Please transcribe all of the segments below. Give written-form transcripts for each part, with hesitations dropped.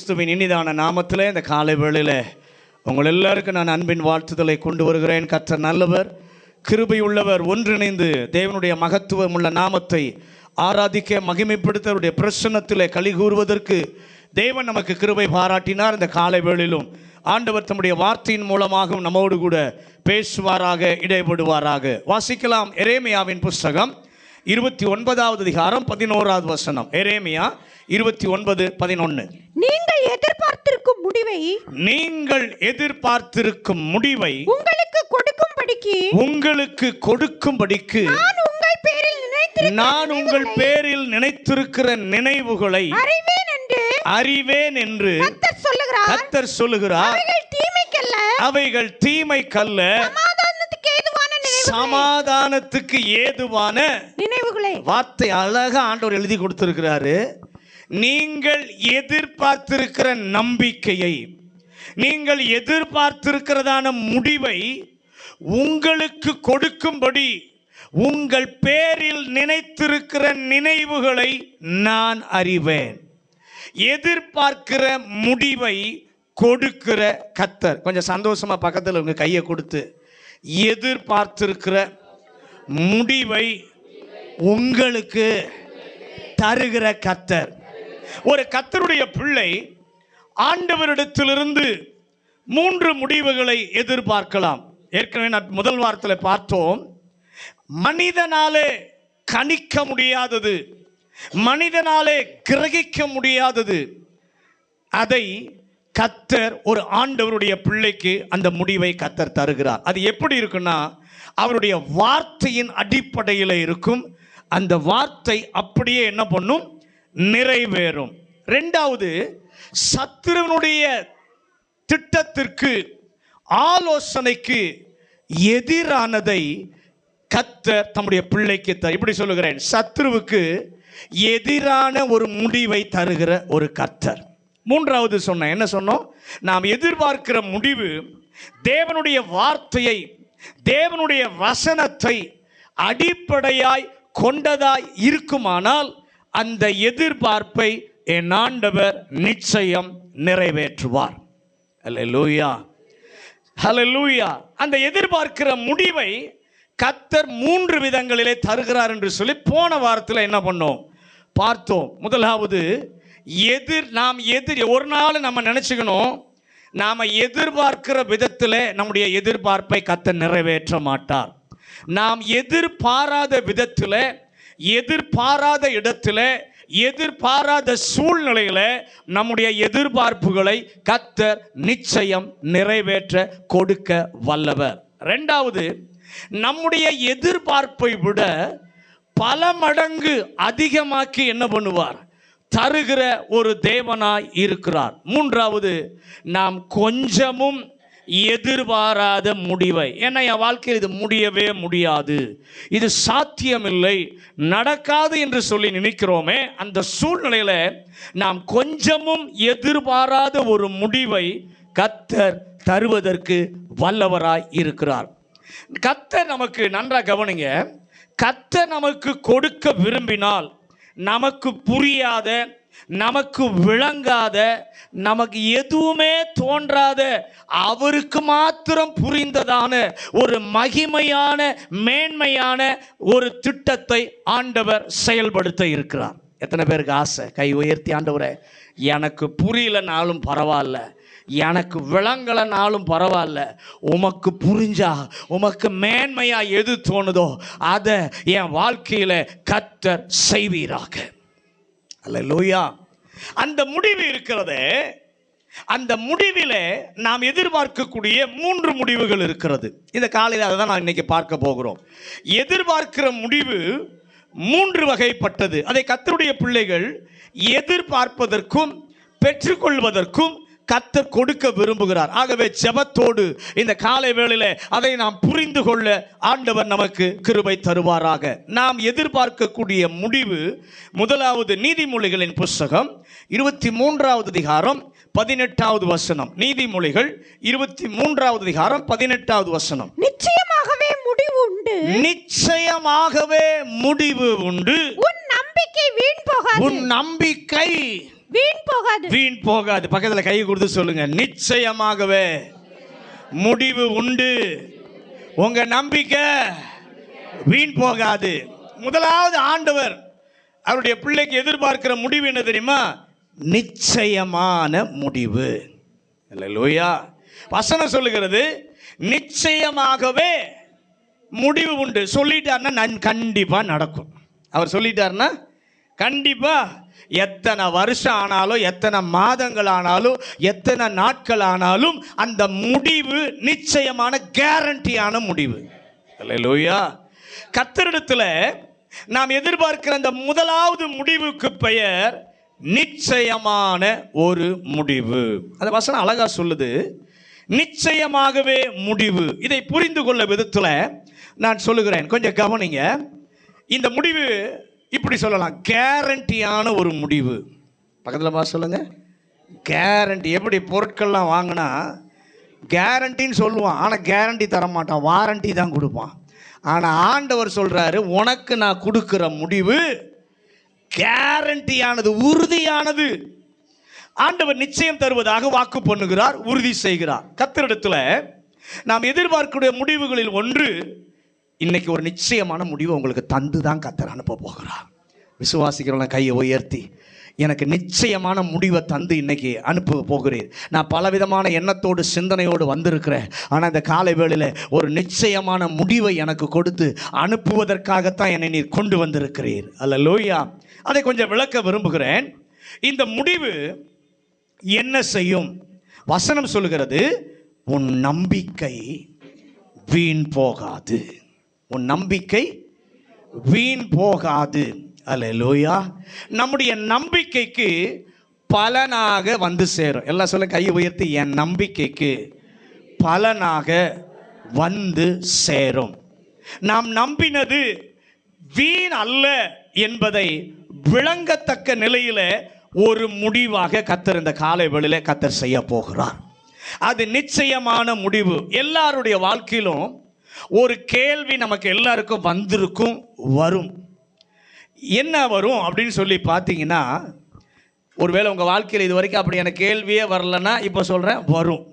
கிறிஸ்துவின் இனிதான நாமத்திலே இந்த காலை வேளையில உங்கள் எல்லாருக்கும் நான் அன்பின் வாழ்த்துதலை கொண்டு வருகிறேன். கர்த்தர் நல்லவர், கிருபை உள்ளவர். ஒன்றிணைந்து தேவனுடைய மகத்துவம் உள்ள நாமத்தை ஆராதிக்க, மகிமைப்படுத்த, அவருடைய பிரசன்னத்திலே களி கூறுவதற்கு தேவன் நமக்கு கிருபை பாராட்டினார். இந்த காலை வேளையிலும் ஆண்டவர் தம்முடைய வார்த்தையின் மூலமாகவும் நம்மோடு கூட பேசுவாராக, இடைபடுவாராக. வாசிக்கலாம். எரேமியாவின் புஸ்தகம் 29வது அதிகாரம் 11வது வசனம். எரேமியா 29:11. நீங்கள் எதிர்பார்த்திருக்கும் முடிவை உங்களுக்கு கொடுக்கும்படிக்கு நான் உங்கள் பேரில் நினைத்திருக்கிற நினைவுகளை அறிவேன் என்று கர்த்தர் சொல்லுகிறார். அவைகள் தீமைக்கல்ல, சமாதானத்துக்கு ஏதுவான நினைவுகளை. வார்த்தை அழகா ஆண்டவர் எழுதி கொடுத்திருக்கிறாரு. நீங்கள் எதிர்பார்த்திருக்கிற நம்பிக்கையை, நீங்கள் எதிர்பார்த்திருக்கிறதான முடிவை உங்களுக்கு கொடுக்கும்படி உங்கள் பேரில் நினைத்திருக்கிற நினைவுகளை நான் அறிவேன். எதிர்பார்க்கிற முடிவை கொடுக்கிற கர்த்தர். கொஞ்சம் சந்தோஷமா பக்கத்தில் உங்க கையை கொடுத்து, எதிர்பார்த்திருக்கிற முடிவை உங்களுக்கு தருகிற கர்த்தர். ஒரு கர்த்தருடைய பிள்ளை ஆண்டவரிடத்திலிருந்து 3 முடிவுகளை எதிர்பார்க்கலாம். ஏற்கனவே நான் முதல் வாரத்தில் பார்த்தோம். மனிதனாலே கணிக்க முடியாதது, மனிதனாலே கிரகிக்க முடியாதது, அதை கர்த்தர் ஒரு ஆண்டவருடைய பிள்ளைக்கு அந்த முடிவை கர்த்தர் தருகிறார். அது எப்படி இருக்குன்னா, அவருடைய வார்த்தையின் அடிப்படையில் இருக்கும். அந்த வார்த்தை அப்படியே என்ன பண்ணும்? நிறைவேறும். 2வது, சத்துருவனுடைய திட்டத்திற்கு, ஆலோசனைக்கு எதிரானதை கர்த்தர் தம்முடைய பிள்ளைக்கு இப்படி சொல்லுகிறேன், சத்துருவுக்கு எதிரான ஒரு முடிவை தருகிற ஒரு கர்த்தர். 3வது சொன்னேன், என்ன சொன்னோம்? நாம் எதிர்பார்க்கிற முடிவு தேவனுடைய வார்த்தையை, தேவனுடைய வசனத்தை அடிப்படையாய் கொண்டதாய் இருக்குமானால் அந்த எதிர்பார்ப்பை என் ஆண்டவர் நிச்சயம் நிறைவேற்றுவார். அல்லேலூயா, அல்லேலூயா. அந்த எதிர்பார்க்கிற முடிவை கர்த்தர் 3 விதங்களிலே தருகிறார் என்று சொல்லி போன வாரத்தில் என்ன பண்ணோம்? பார்த்தோம். முதலாவது, ஒரு நாள் நம்ம நினைச்சுக்கணும், நாம எதிர்பார்க்கிற விதத்தில் நம்முடைய எதிர்பார்ப்பை கர்த்தர் நிறைவேற்ற மாட்டார். நாம் எதிர்பாராத விதத்தில், எதிர்பாராத இடத்துல, எதிர்பாராத சூழ்நிலையில நம்முடைய எதிர்பார்ப்புகளை கர்த்தர் நிச்சயம் நிறைவேற்ற கொடுக்க வல்லவர். 2வது, நம்முடைய எதிர்பார்ப்பை விட பல மடங்கு அதிகமாக்கி என்ன பண்ணுவார்? தருகிற ஒரு தேவனாய் இருக்கிறார். 3வது, நாம் கொஞ்சமும் எதிர்பாராத முடிவை, ஏன்னா என் வாழ்க்கையில் இது முடியவே முடியாது, இது சாத்தியமில்லை, நடக்காது என்று சொல்லி நினைக்கிறோமே, அந்த சூழ்நிலையில நாம் கொஞ்சமும் எதிர்பாராத ஒரு முடிவை கர்த்தர் தருவதற்கு வல்லவராய் இருக்கிறார். கர்த்தர் நமக்கு, நன்றாக கவனிங்க, கர்த்தர் நமக்கு கொடுக்க விரும்பினால் நமக்கு புரியாத, நமக்கு விளங்காத, நமக்கு எதுவுமே தோன்றாத, அவருக்கு மாத்திரம் புரிந்ததான ஒரு மகிமையான, மேன்மையான ஒரு திட்டத்தை ஆண்டவர் செயல்படுத்த இருக்கிறார். எத்தனை பேருக்கு ஆசை? கை உயர்த்தி, ஆண்டவரே எனக்கு புரியலனாலும் பரவாயில்ல, எனக்கு விளங்கலனாலும் பரவாயில்ல, உமக்கு புரிஞ்சா, உமக்கு மேன்மையா எது தோணுதோ அதை என் வாழ்க்கையில கர்த்தர் செய்வீராக. அல்லேலூயா. அந்த முடிவு இருக்கிறதே, அந்த முடிவிலே நாம் எதிர்பார்க்கக்கூடிய 3 முடிவுகள் இருக்கிறது. இந்த காலையில் அதை தான் நான் இன்னைக்கு பார்க்க போகிறோம். எதிர்பார்க்கிற முடிவு 3 வகைப்பட்டது. அதை கர்த்தருடைய பிள்ளைகள் எதிர்பார்ப்பதற்கும் பெற்றுக்கொள்வதற்கும் கர்த்தர் கொடுக்க விரும்புகிறார். ஆகவே ஜெபத்தோடு இந்த காலை வேளையில அதை நாம் புரிந்து கொள்ள ஆண்டவர் நமக்கு கிருபை தருவாராக. நாம் எதிர்பார்க்கக்கூடிய முடிவு, முதலாவது, நீதிமொழிகளின் புஸ்தகம் 23வது அதிகாரம் 18வது வசனம். நீதிமொழிகள் 23வது அதிகாரம் 18வது வசனம். நிச்சயமாகவே முடிவு உண்டு, நிச்சயமாகவே முடிவு உண்டு, உன் நம்பிக்கை வீண் போகாது. உன் நம்பிக்கை வீண் போகாது. வீண் போகாது. பக்கத்துல கை கொடுத்து சொல்லுங்க, நிச்சயமாகவே முடிவு உண்டு. உங்க நம்பிக்கை வீண் போகாது. முதலாவது ஆண்டவர் அவருடைய பிள்ளைக்கு எதிர்பார்க்கிற முடிவு என்ன தெரியுமா? நிச்சயமான முடிவு. அல்லேலூயா. வசனம் சொல்லுகிறது நிச்சயமாகவே முடிவு உண்டு. சொல்லிட்டாருன்னா கண்டிப்பா நடக்கும். அவர் சொல்லிட்டாருன்னா கண்டிப்பா. எத்தனை வருஷம் ஆனாலும், எத்தனை மாதங்கள் ஆனாலும், எத்தனை நாட்கள் ஆனாலும் அந்த முடிவு நிச்சயமான கேரண்டியான முடிவு. அல்லேலூயா. கர்த்தரிடத்துல நாம் எதிர்பார்க்கிற அந்த முதலாவது முடிவுக்கு பெயர் நிச்சயமான ஒரு முடிவு. அந்த வசனம் அழகா சொல்லுது, நிச்சயமாகவே முடிவு. இதை புரிந்து கொள்ள விதத்தில் நான் சொல்லுகிறேன், கொஞ்சம் கவனிங்க. இந்த முடிவு இப்படி சொல்லலாம், கேரண்டியான ஒரு முடிவு. பக்கத்தில் பார்த்து சொல்லுங்க, கேரண்டி. எப்படி பொருட்கள்லாம் வாங்கினா கேரண்டின்னு சொல்லுவான், ஆனால் கேரண்டி தர மாட்டான், வாரண்டி தான் கொடுப்பான். ஆனால் ஆண்டவர் சொல்றாரு, உனக்கு நான் கொடுக்கிற முடிவு கேரண்டியானது, உறுதியானது. ஆண்டவர் நிச்சயம் தருவதாக வாக்கு பண்ணுகிறார், உறுதி செய்கிறார். கர்த்தரிடத்துல நாம் எதிர்பார்க்கக்கூடிய முடிவுகளில் ஒன்று, இன்னைக்கு ஒரு நிச்சயமான முடிவு உங்களுக்கு தந்து தான் கர்த்தர் அனுப்ப போகிறார். விசுவாசிக்கிறவங்க கையை உயர்த்தி, எனக்கு நிச்சயமான முடிவை தந்து இன்னைக்கு அனுப்ப போகிறீர். நான் பலவிதமான எண்ணத்தோடு சிந்தனையோடு வந்திருக்கிறேன், ஆனால் இந்த காலை வேளையில் ஒரு நிச்சயமான முடிவை எனக்கு கொடுத்து அனுப்புவதற்காகத்தான் என்னை நீர் கொண்டு வந்திருக்கிறீர். அல்லேலூயா. அதை கொஞ்சம் விளக்க விரும்புகிறேன். இந்த முடிவு என்ன செய்யும்? வசனம் சொல்லுகிறது, உன் நம்பிக்கை வீண் போகாது. உன் நம்பிக்கை வீண் போகாது. அல்லேலூயா. நம்முடைய நம்பிக்கைக்கு பலனாக வந்து சேரும். எல்லாம் சொல்ல, கையை உயர்த்தி, என் நம்பிக்கைக்கு பலனாக வந்து சேரும். நாம் நம்பினது வீண் அல்ல என்பதை விளங்கத்தக்க நிலையில ஒரு முடிவாக கர்த்தர் இந்த காலை வேளையிலே கர்த்தர் செய்ய போகிறார். அது நிச்சயமான முடிவு. எல்லாருடைய வாழ்க்கையிலும் ஒரு கேள்வி நமக்கு எல்லாருக்கும் வந்திருக்கும், வரும். என்ன வரும் அப்படின்னு சொல்லி பார்த்தீங்கன்னா, ஒருவேளை உங்கள் வாழ்க்கையில் இது வரைக்கும் அப்படியான கேள்வியே வரலன்னா, இப்போ சொல்கிறேன், வரும்.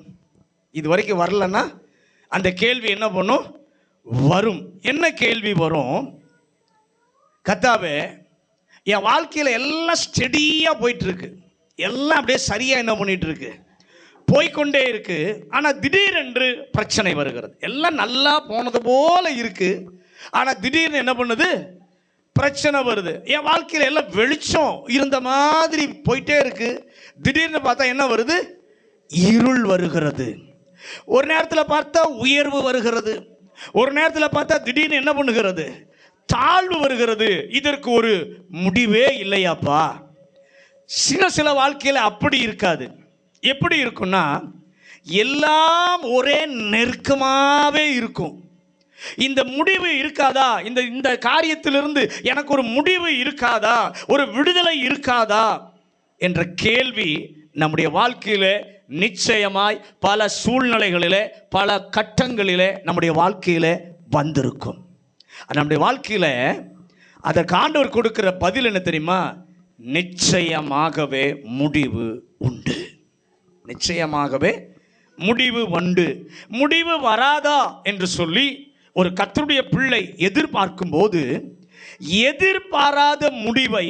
இது வரைக்கும் வரலன்னா அந்த கேள்வி என்ன பண்ணும்? வரும். என்ன கேள்வி வரும்? கர்த்தாவே, என் வாழ்க்கையில் எல்லாம் ஸ்டெடியாக போயிட்டுருக்கு, எல்லாம் அப்படியே சரியாக என்ன பண்ணிட்டு இருக்கு, போய்கொண்டே இருக்கு. ஆனால் திடீரென்று பிரச்சனை வருகிறது. எல்லாம் நல்லா போனது போல இருக்கு, ஆனால் திடீர்னு என்ன பண்ணுது? பிரச்சனை வருது. என் வாழ்க்கையில் எல்லாம் வெளிச்சம் இருந்த மாதிரி போயிட்டே இருக்கு, திடீர்னு பார்த்தா என்ன வருது? இருள் வருகிறது. ஒரு நேரத்தில் பார்த்தா உயர்வு வருகிறது, ஒரு நேரத்தில் பார்த்தா திடீர்னு என்ன பண்ணுகிறது? தாழ்வு வருகிறது. இதற்கு ஒரு முடிவே இல்லையாப்பா. சில வாழ்க்கையில் அப்படி இருக்காது. எப்படி இருக்குன்னா, எல்லாம் ஒரே நெருக்கமாகவே இருக்கும். இந்த முடிவு இருக்காதா? இந்த காரியத்திலிருந்து எனக்கு ஒரு முடிவு இருக்காதா, ஒரு விடுதலை இருக்காதா என்ற கேள்வி நம்முடைய வாழ்க்கையிலே நிச்சயமாய் பல சூழ்நிலைகளிலே, பல கட்டங்களிலே நம்முடைய வாழ்க்கையிலே வந்திருக்கும். நம்முடைய வாழ்க்கையில் அதற்கு ஆண்டவர் கொடுக்கிற பதில் என்ன தெரியுமா? நிச்சயமாகவே முடிவு உண்டு. நிச்சயமாகவே முடிவு உண்டு. முடிவு வராதா என்று சொல்லி ஒரு கர்த்தருடைய பிள்ளை எதிர்பார்க்கும் போது, எதிர்பாராத முடிவை,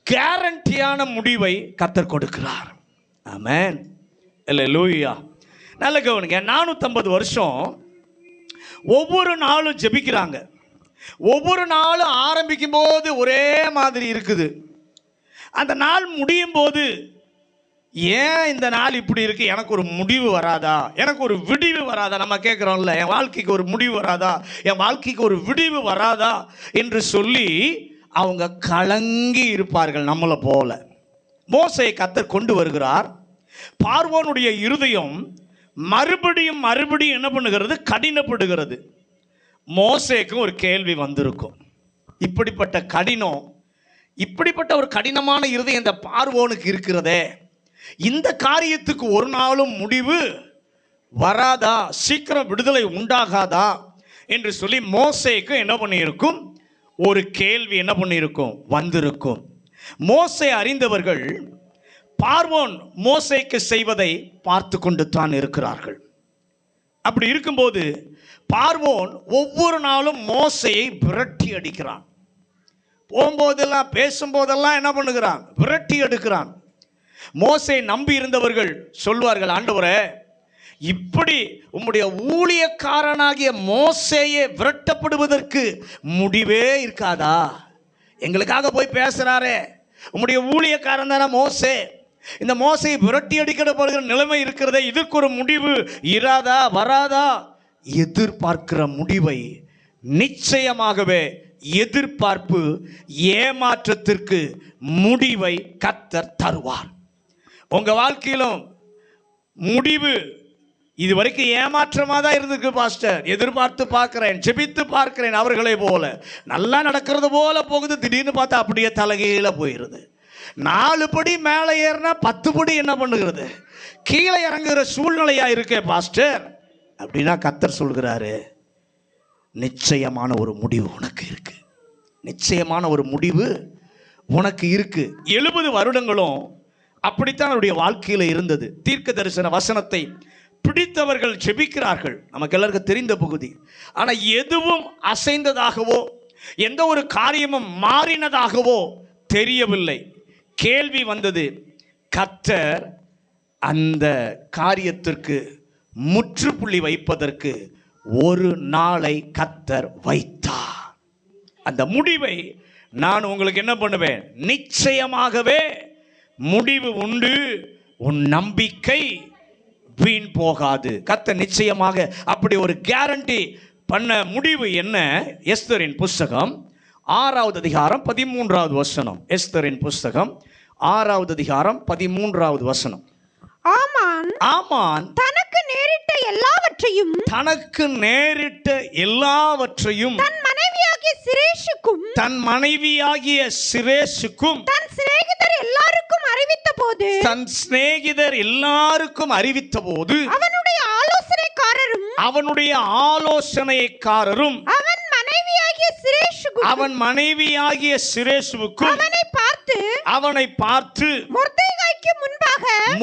கேரண்டியான முடிவை கர்த்தர் கொடுக்கிறார். ஆமென். அல்லேலூயா. நல்ல கவனிங்க. 450 வருஷம் ஒவ்வொரு நாளும் ஜெபிக்கிறாங்க. ஒவ்வொரு நாளும் ஆரம்பிக்கும் போது ஒரே மாதிரி இருக்குது. அந்த நாள் முடியும் போது, ஏன் இந்த நாள் இப்படி இருக்கு, எனக்கு ஒரு முடிவு வராதா, எனக்கு ஒரு விடிவு வராதா? நம்ம கேட்குறோம்ல, என் வாழ்க்கைக்கு ஒரு முடிவு வராதா, என் வாழ்க்கைக்கு ஒரு விடிவு வராதா என்று சொல்லி அவங்க கலங்கி இருப்பார்கள். நம்மளை போல மோசேயை கர்த்தர் கொண்டு வருகிறார். பார்வோனுடைய இருதயம் மறுபடியும் என்ன பண்ணுகிறது? கடினப்படுகிறது. மோசேக்கும் ஒரு கேள்வி வந்திருக்கும், இப்படிப்பட்ட கடினம், இப்படிப்பட்ட ஒரு கடினமான இருதயம் இந்த பார்வோனுக்கு இருக்கிறதே, இந்த காரியத்துக்கு ஒரு நாளும் முடிவு வராதா, சீக்கிரம் விடுதலை உண்டாகாதா என்று சொல்லி மோசேக்கு என்ன பண்ணியிருக்கும்? ஒரு கேள்வி என்ன பண்ணியிருக்கும்? வந்திருக்கும். மோசே அறிந்தவர்கள் பார்வோன் மோசேக்கு செய்வதை பார்த்து கொண்டு தான் இருக்கிறார்கள். அப்படி இருக்கும்போது பார்வோன் ஒவ்வொரு நாளும் மோசேயை விரட்டி அடிக்கிறான். போகும்போதெல்லாம் பேசும்போதெல்லாம் என்ன பண்ணுகிறான்? விரட்டி எடுக்கிறான். மோசே நம்பி இருந்தவர்கள் சொல்வார்கள், ஆண்டவரே, இப்படி உம்முடைய ஊழியக்காரனாகிய மோசேயே விரட்டப்படுவதற்கு முடிவே இருக்காதா? எங்களுக்காக போய் பேசுறாரே, உம்முடைய ஊழியக்காரன் தானே மோசே, இந்த மோசையை விரட்டி அடிக்கப்படுகிற நிலைமை இருக்கிறதே, இதற்கு ஒரு முடிவு இராதா வராதா? எதிர்பார்க்கிற முடிவை நிச்சயமாகவே எதிர்பார்ப்பு ஏமாற்றத்திற்கு முடிவை கர்த்தர் தருவார். உங்க வாழ்க்கையிலும் முடிவு இதுவரைக்கும் ஏமாற்றமாக தான் இருந்திருக்கு பாஸ்டர். எதிர்பார்த்து பார்க்கிறேன், ஜெபித்து பார்க்கிறேன், அவர்களை போல நல்லா நடக்கிறது போல போகுது, திடீர்னு பார்த்தா அப்படியே தலைகீழ போயிடுது. 4 படி மேலே ஏறினா 10 படி என்ன பண்ணுகிறது? கீழே இறங்குகிற சூழ்நிலையா இருக்கே பாஸ்டர். அப்படின்னா கர்த்தர் சொல்கிறாரு, நிச்சயமான ஒரு முடிவு உனக்கு இருக்கு. நிச்சயமான ஒரு முடிவு உனக்கு இருக்கு. 70 வருடங்களும் அப்படித்தான் அவருடைய வாழ்க்கையில் இருந்தது. தீர்க்க தரிசன வசனத்தை பிடித்தவர்கள் ஜெபிக்கிறார்கள், நமக்கு எல்லாருக்கும் தெரிந்த பகுதி. ஆனால் எதுவும் அசைந்ததாகவோ எந்த ஒரு காரியமும் மாறினதாகவோ தெரியவில்லை. கேள்வி வந்தது. கர்த்தர் அந்த காரியத்திற்கு முற்றுப்புள்ளி வைப்பதற்கு ஒரு நாளை கர்த்தர் வைத்தார். அந்த முடிவை நான் உங்களுக்கு என்ன பண்ணுவேன்? நிச்சயமாகவே முடிவு உண்டு, உன் நம்பிக்கை வீண் போகாது. கர்த்தர் நிச்சயமாக அப்படி ஒரு கேரண்டி பண்ண முடிவு என்ன? எஸ்தரின் புஸ்தகம் 6வது அதிகாரம் 13வது வசனம். எஸ்தரின் புஸ்தகம் 6வது அதிகாரம் 13வது வசனம். ஆமான் தனக்கு நேரிட்ட எல்லாவற்றையும் தன் மனைவியாகிய சிரேஷுக்கும் தன் சிநேகிதர் எல்லாருக்கும் அறிவித்த போது அவனுடைய ஆலோசனைக்காரரும் அவன் மனைவியாகிய சிரேஷுவுக்கும் அவனை பார்த்து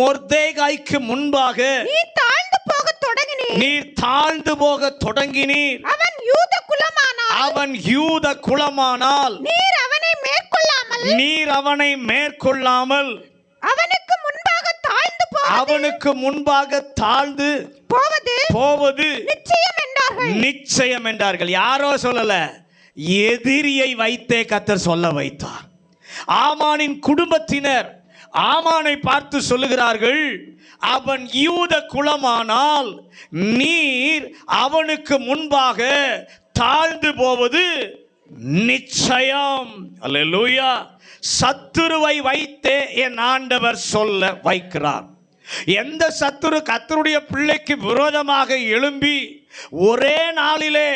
மொர்தேகாய்க்கு முன்பாக நீர் தாழ்ந்து போக தொடங்கினீர். அவன் யூத குலமானால் நீர் அவனை மேற்கொள்ளாமல் அவனுக்கு முன்பாக தாழ்ந்து போவது நிச்சயம் என்றார்கள். யாரோ சொல்லல, எதிரியை வைத்தே கர்த்தர் சொல்ல வைத்தார். ஆமானின் குடும்பத்தினர் ஆமானை பார்த்து சொல்லுகிறார்கள், அவன் யூத குலமானால் நீர் அவனுக்கு முன்பாக தாழ்ந்து போவது நிச்சயம். அல்லேலூயா. சத்துருவை வைத்தே என் ஆண்டவர் சொல்ல வைக்கிறார். எந்த சத்துரு கர்த்தருடைய பிள்ளைக்கு விரோதமாக எழும்பி ஒரே நாளிலே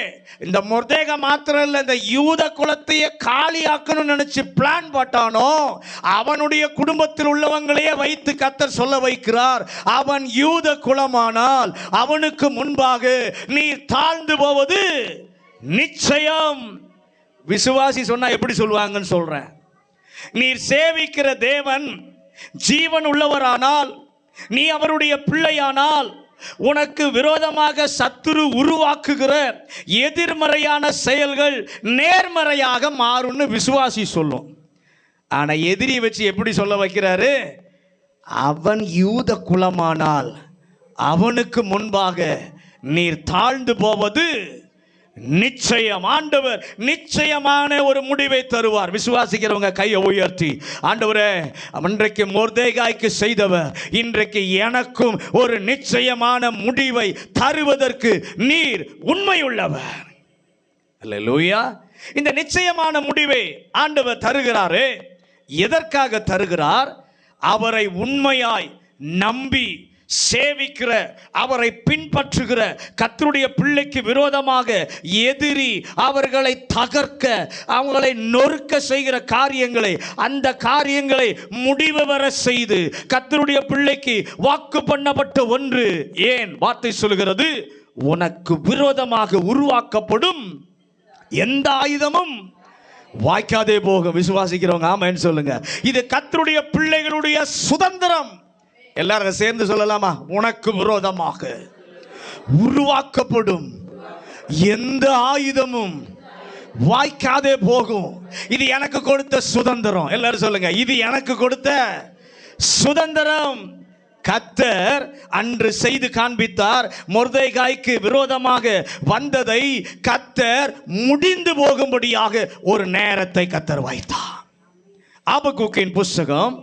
இந்த மொர்தேகா மாத்திரம் இல்லை, இந்த யூத குலத்தையே காலியாக்கணும்னு நினைச்சு பிளான் போட்டானோ, அவனுடைய குடும்பத்தில் உள்ளவங்களையே வைத்து கர்த்தர் சொல்ல வைக்கிறார், அவன் யூத குலமானால் அவனுக்கு முன்பாக நீ தாழ்ந்து போவது நிச்சயம். விசுவாசி சொன்னா எப்படி சொல்லுவாங்கன்னு சொல்றேன். நீர் சேவிக்கிற தேவன் ஜீவன் உள்ளவரானால், நீ அவருடைய பிள்ளையானால், உனக்கு விரோதமாக சத்துரு உருவாக்குகிற எதிர்மறையான செயல்கள் நேர்மறையாக மாறும்னு விசுவாசி சொல்லும். ஆனா எதிரி வச்சு எப்படி சொல்ல வைக்கிறாரு? அவன் யூத குலமானால் அவனுக்கு முன்பாக நீர் தாழ்ந்து போவது நிச்சயம். ஆண்டவர் நிச்சயமான ஒரு முடிவை தருவார். விசுவாசிக்கிறவங்க கையை உயர்த்தி, ஆண்டவரே, அன்றைக்கு மொர்தேகாய்க்கு செய்தவர் இன்றைக்கு எனக்கும் ஒரு நிச்சயமான முடிவை தருவதற்கு நீர் உண்மையுள்ளவர். அல்லேலூயா. இந்த நிச்சயமான முடிவை ஆண்டவர் தருகிறாரே, எதற்காக தருகிறார்? அவரை உண்மையாய் நம்பி சேவிக்கிற, அவரை பின்பற்றுகிற கர்த்தருடைய பிள்ளைக்கு விரோதமாக எதிரி அவர்களை தகர்க்க, அவங்களை நொறுக்க செய்கிற காரியங்களை, அந்த காரியங்களை முடிவு வர செய்து கர்த்தருடைய பிள்ளைக்கு வாக்கு பண்ணப்பட்ட ஒன்று. ஏன் வார்த்தை சொல்கிறது? உனக்கு விரோதமாக உருவாக்கப்படும் எந்த ஆயுதமும் வாய்க்காதே போகும். விசுவாசிக்கிறவங்க ஆமென் சொல்லுங்க. இது கர்த்தருடைய பிள்ளைகளுடைய சுதந்திரம். எல்லாரும் சேர்ந்து சொல்லலாமா? உனக்கு விரோதமாக உருவாக்கப்படும் எந்த ஆயுதமும் வாய்க்காதே போகும். இது எனக்கு கொடுத்த சுதந்திரம். எல்லாரும் சொல்லுங்க, இது எனக்கு கொடுத்த சுதந்திரம். கர்த்தர் அன்று செய்து காண்பித்தார். மொர்தெகாய்க்கு விரோதமாக வந்ததை கர்த்தர் முடிந்து போகும்படியாக ஒரு நேரத்தை கர்த்தர் வைத்தார். ஆபக்கூக்கின் புஸ்தகம்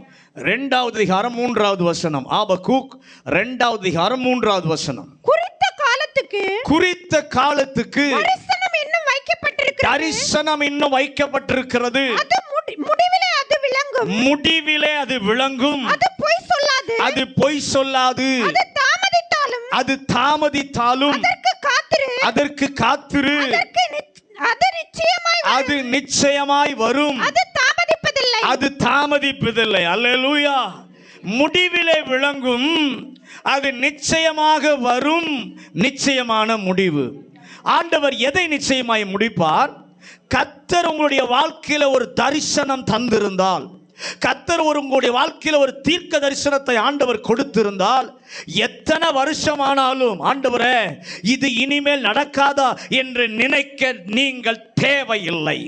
2வது அதிகாரம் 3வது வசனம். ஆபக்கூக் 2வது அதிகாரம் 3வது வசனம். குறித்த காலத்துக்கு தரிசனம் இன்னும் வைக்கப்பட்டிருக்கிறது. தரிசனம் இன்னும் வைக்கப்பட்டிருக்கிறது. முடிவிலே அது விளங்கும். முடிவிலே அது விளங்கும். அது பொய் சொல்லாது. அது பொய் சொல்லாது. அது தாமதித்தாலும் அதற்கு காத்திரு. அது நிச்சயமாய் வரும். அது தாமதிப்பதில்லை. அல்லேலூயா. முடிவிலே விளங்கும். அது நிச்சயமாக வரும். நிச்சயமான முடிவு. ஆண்டவர் எதை நிச்சயமாய் முடிப்பார்? கர்த்தர் உங்களுடைய வாழ்க்கையில ஒரு தரிசனம் தந்திருந்தால், கர்த்தர் உங்களுடைய வாழ்க்கையில ஒரு தீர்க்க தரிசனத்தை ஆண்டவர் கொடுத்திருந்தால், எத்தனை வருஷமானாலும் ஆண்டவரே இது இனிமேல் நடக்காதா என்று நினைக்க நீங்கள் தேவையில்லை.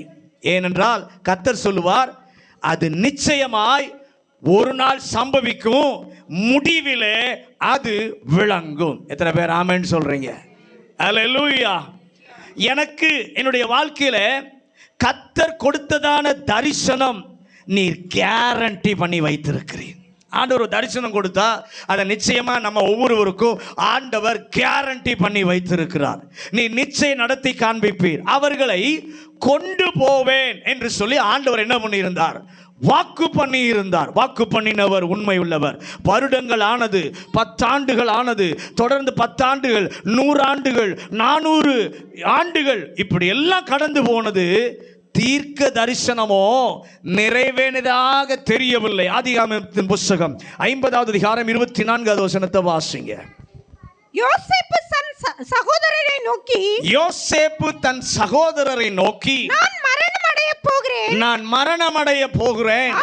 ஏனென்றால் கர்த்தர் சொல்லுவார், அது நிச்சயமாய் ஒரு நாள் சம்பவிக்கும். முடிவிலே அது விளங்கும். எத்தனை பேர் ஆமென் சொல்றீங்க? அல்லேலூயா. எனக்கு என்னுடைய வாழ்க்கையில கர்த்தர் கொடுத்ததான தரிசனம் நீர் கேரண்டி பண்ணி வைத்திருக்கிறீர். ஆண்டவர் ஒரு தரிசனம் கொடுத்தா அதை நிச்சயமா நம்ம ஒவ்வொருவருக்கும் ஆண்டவர் கேரண்டி பண்ணி வைத்திருக்கிறார். நீ நிச்சயம் நடத்தி காண்பிப்பீர், அவர்களை கொண்டு போவேன் என்று சொல்லி ஆண்டவர் என்ன பண்ணியிருந்தார்? வாக்கு பண்ணி இருந்தார். வாக்கு பண்ணினவர் உண்மை உள்ளவர். வருடங்கள் ஆனது, 10 ஆண்டுகள் ஆனது, தொடர்ந்து 10 ஆண்டுகள், 100 ஆண்டுகள், 400 ஆண்டுகள், இப்படி எல்லாம் கடந்து போனது. தீர்க்க தரிசனமோ நிறைவேறியதாக தெரியவில்லை. ஆதியாகமத்தின் புஸ்தகம் 50வது அதிகாரம் 24வது வசனத்தை வாசிங்க. யோசேப்பு தன் சகோதரரை நோக்கி நான் மரணமடைய போகிறேன்.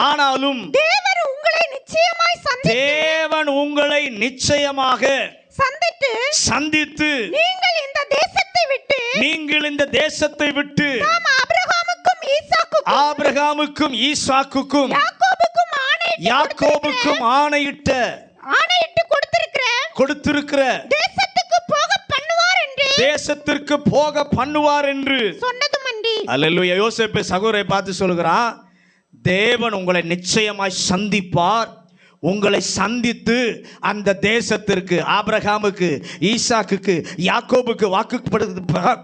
ஆனாலும் தேவன் உங்களை நிச்சயமாக சந்தித்து நீங்கள் இந்த தேசத்தை விட்டு ஆபிரகாமுக்கும் ஈசாக்குக்கும் யாக்கோபுக்கும் ஆணையிட்டு கொடுத்திருக்கிற தேசத்திற்கு போக பண்ணுவார் என்று சொன்னதுமன்றி. அல்லேலூயா. யோசேப்பு சகோதரரை பார்த்து சொல்கிறான், தேவன் உங்களை நிச்சயமாய் சந்திப்பார். உங்களை சந்தித்து அந்த தேசத்திற்கு, ஆபிரகாமுக்கு, ஈசாக்குக்கு, யாக்கோபுக்கு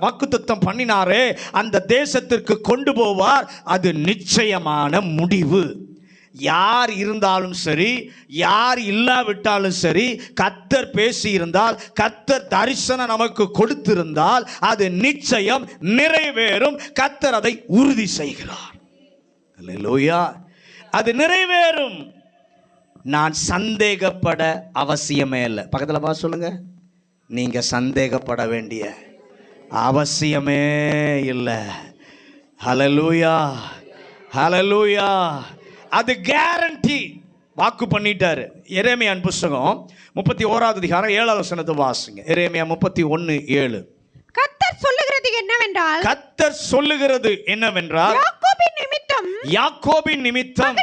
வாக்குத்தத்தம் பண்ணினாரே அந்த தேசத்திற்கு கொண்டு போவார். அது நிச்சயமான முடிவு. யார் இருந்தாலும் சரி, யார் இல்லாவிட்டாலும் சரி, கர்த்தர் பேசி இருந்தால், கர்த்தர் தரிசனம் நமக்கு கொடுத்திருந்தால் அது நிச்சயம் நிறைவேறும். கர்த்தர் அதை உறுதி செய்கிறார். அல்லேலூயா. அது நிறைவேறும். நான் சந்தேகப்பட அவசியமே இல்லை. பக்கத்தில் பார்த்து சொல்லுங்க, நீங்க சந்தேகப்பட வேண்டிய அவசியமே இல்லை. ஹல்லேலூயா, ஹல்லேலூயா. அது கேரண்டி. வாக்கு பண்ணிட்டாரு. எரேமியான் புஸ்தகம் 31வது அதிகாரம் 7வது வசனத்தை வாசிங்க. எரேமியா 31:7. கர்த்தர் சொல்லுகிறது என்னவென்றால் யாக்கோபின் நிமித்தம்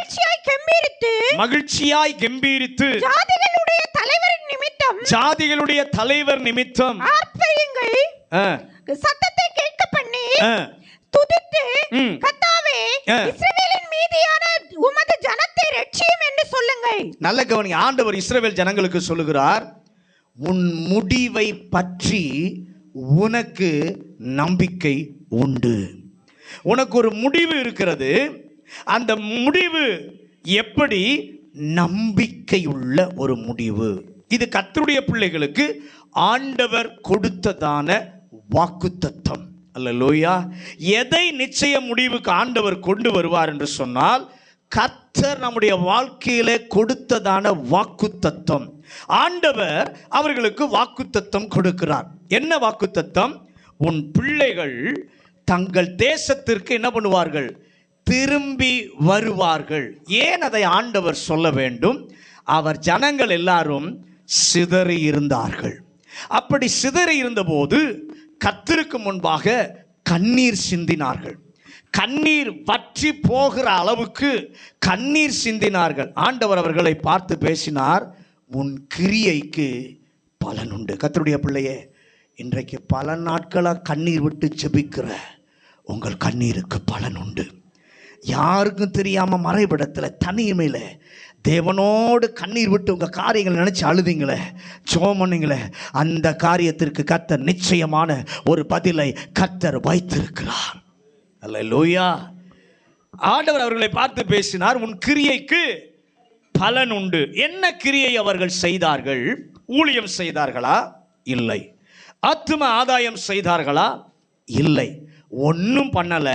மகிழ்ச்சியாய் கெம்பீரித்து ஜாதிகளுடைய தலைவர் நிமித்தம் ஆர்ப்பரியுங்கள். சத்தத்தை கேட்க பண்ணி துதித்து கர்த்தாவே இஸ்ரவேலின் மீதியான உமது ஜனத்தை ரட்சியும் என்று சொல்லுங்கள். நல்ல கவனிங்க. ஆண்டவர் இஸ்ரவேல் ஜனங்களுக்கு சொல்லுகிறார், உன் முடிவை பற்றி உனக்கு நம்பிக்கை உண்டு. உனக்கு ஒரு முடிவு இருக்கிறது. அந்த முடிவு எப்படி? நம்பிக்கையுள்ள ஒரு முடிவு. இது கர்த்தருடைய பிள்ளைகளுக்கு ஆண்டவர் கொடுத்ததான வாக்குத்தத்தம். அல்லேலூயா. எதை நிச்சய முடிவுக்கு ஆண்டவர் கொண்டு வருவார் என்று சொன்னால், கர்த்தர் நம்முடைய வாழ்க்கையிலே கொடுத்ததான வாக்குத்தத்தம். ஆண்டவர் அவர்களுக்கு வாக்குத்தத்தம் கொடுக்கிறார். என்ன வாக்குத்தத்தம்? உன் பிள்ளைகள் தங்கள் தேசத்திற்கு என்ன பண்ணுவார்கள்? திரும்பி வருவார்கள். ஏன் அதை ஆண்டவர் சொல்ல வேண்டும்? அவர் ஜனங்கள் எல்லாரும் சிதறி இருந்தார்கள். அப்படி சிதறி இருந்தபோது கர்த்தருக்கு முன்பாக கண்ணீர் சிந்தினார்கள். கண்ணீர் வற்றி போகிற அளவுக்கு கண்ணீர் சிந்தினார்கள். ஆண்டவர் அவர்களை பார்த்து பேசினார், உன் கிரியைக்கு பலன் உண்டு. கர்த்தருடைய பிள்ளையே, இன்றைக்கு பல நாட்களாக கண்ணீர் விட்டு ஜெபிக்கிற உங்கள் கண்ணீருக்கு பலன் உண்டு. யாருக்கும் தெரியாம மறைவிடத்தில் தனிமையில் தேவனோடு கண்ணீர் விட்டு உங்கள் காரியங்களை நினச்சி அழுதிங்களே, ஜெபம் பண்ணீங்களே, அந்த காரியத்திற்கு கர்த்தர் நிச்சயமான ஒரு பதிலை கர்த்தர் வைத்திருக்கிறார். அல்லேலூயா. ஆண்டவர் அவர்களை பார்த்து பேசினார், உன் கிரியைக்கு பலன் உண்டு. என்ன கிரியை அவர்கள் செய்தார்கள்? ஊழியம் செய்தார்களா? இல்லை. ஆத்தும ஆதாயம் செய்தார்களா? இல்லை. ஒன்றும் பண்ணல.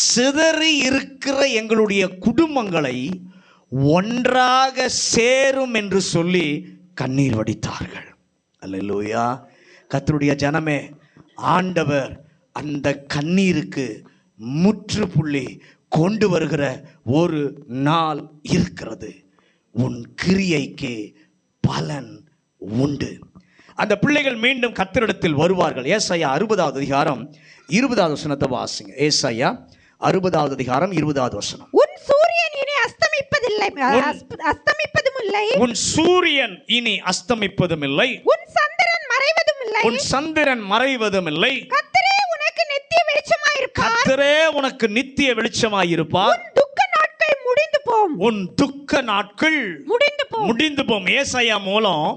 சிதறி இருக்கிற எங்களுடைய குடும்பங்களை ஒன்றாக சேரும் என்று சொல்லி கண்ணீர் வடித்தார்கள். அல்லேலூயா. கர்த்தருடைய ஜனமே, ஆண்டவர் அந்த கண்ணீருக்கு முற்றுப்புள்ளி கொண்டு வருகிற ஒரு நாள் இருக்கிறது. உன் கிரியைக்கு பலன் உண்டு. அந்த பிள்ளைகள் மீண்டும் கர்த்தரிடத்தில் வருவார்கள். ஏசாயா 60வது அதிகாரம் 20வது வசனத்தை வாசிங்க. ஏசாயா 60வது அதிகாரம் 20வது வசனம். உன் சூரியன் இனி அஸ்தமிப்பதும் இல்லை. உன் சூரியன் இனி அஸ்தமிப்பதும் இல்லை. உன் சந்திரன் மறைவதும் இல்லை. உன் சந்திரன் மறைவதும் இல்லை. கர்த்தரே உனக்கு நித்திய வெளிச்சமாயிருப்பார். கர்த்தரே உனக்கு நித்திய வெளிச்சமாயிருப்பார். உன் துக்க நாட்கள் முடிந்து போம். உன் துக்க நாட்கள் முடிந்து போம். ஏசாயா மூலம்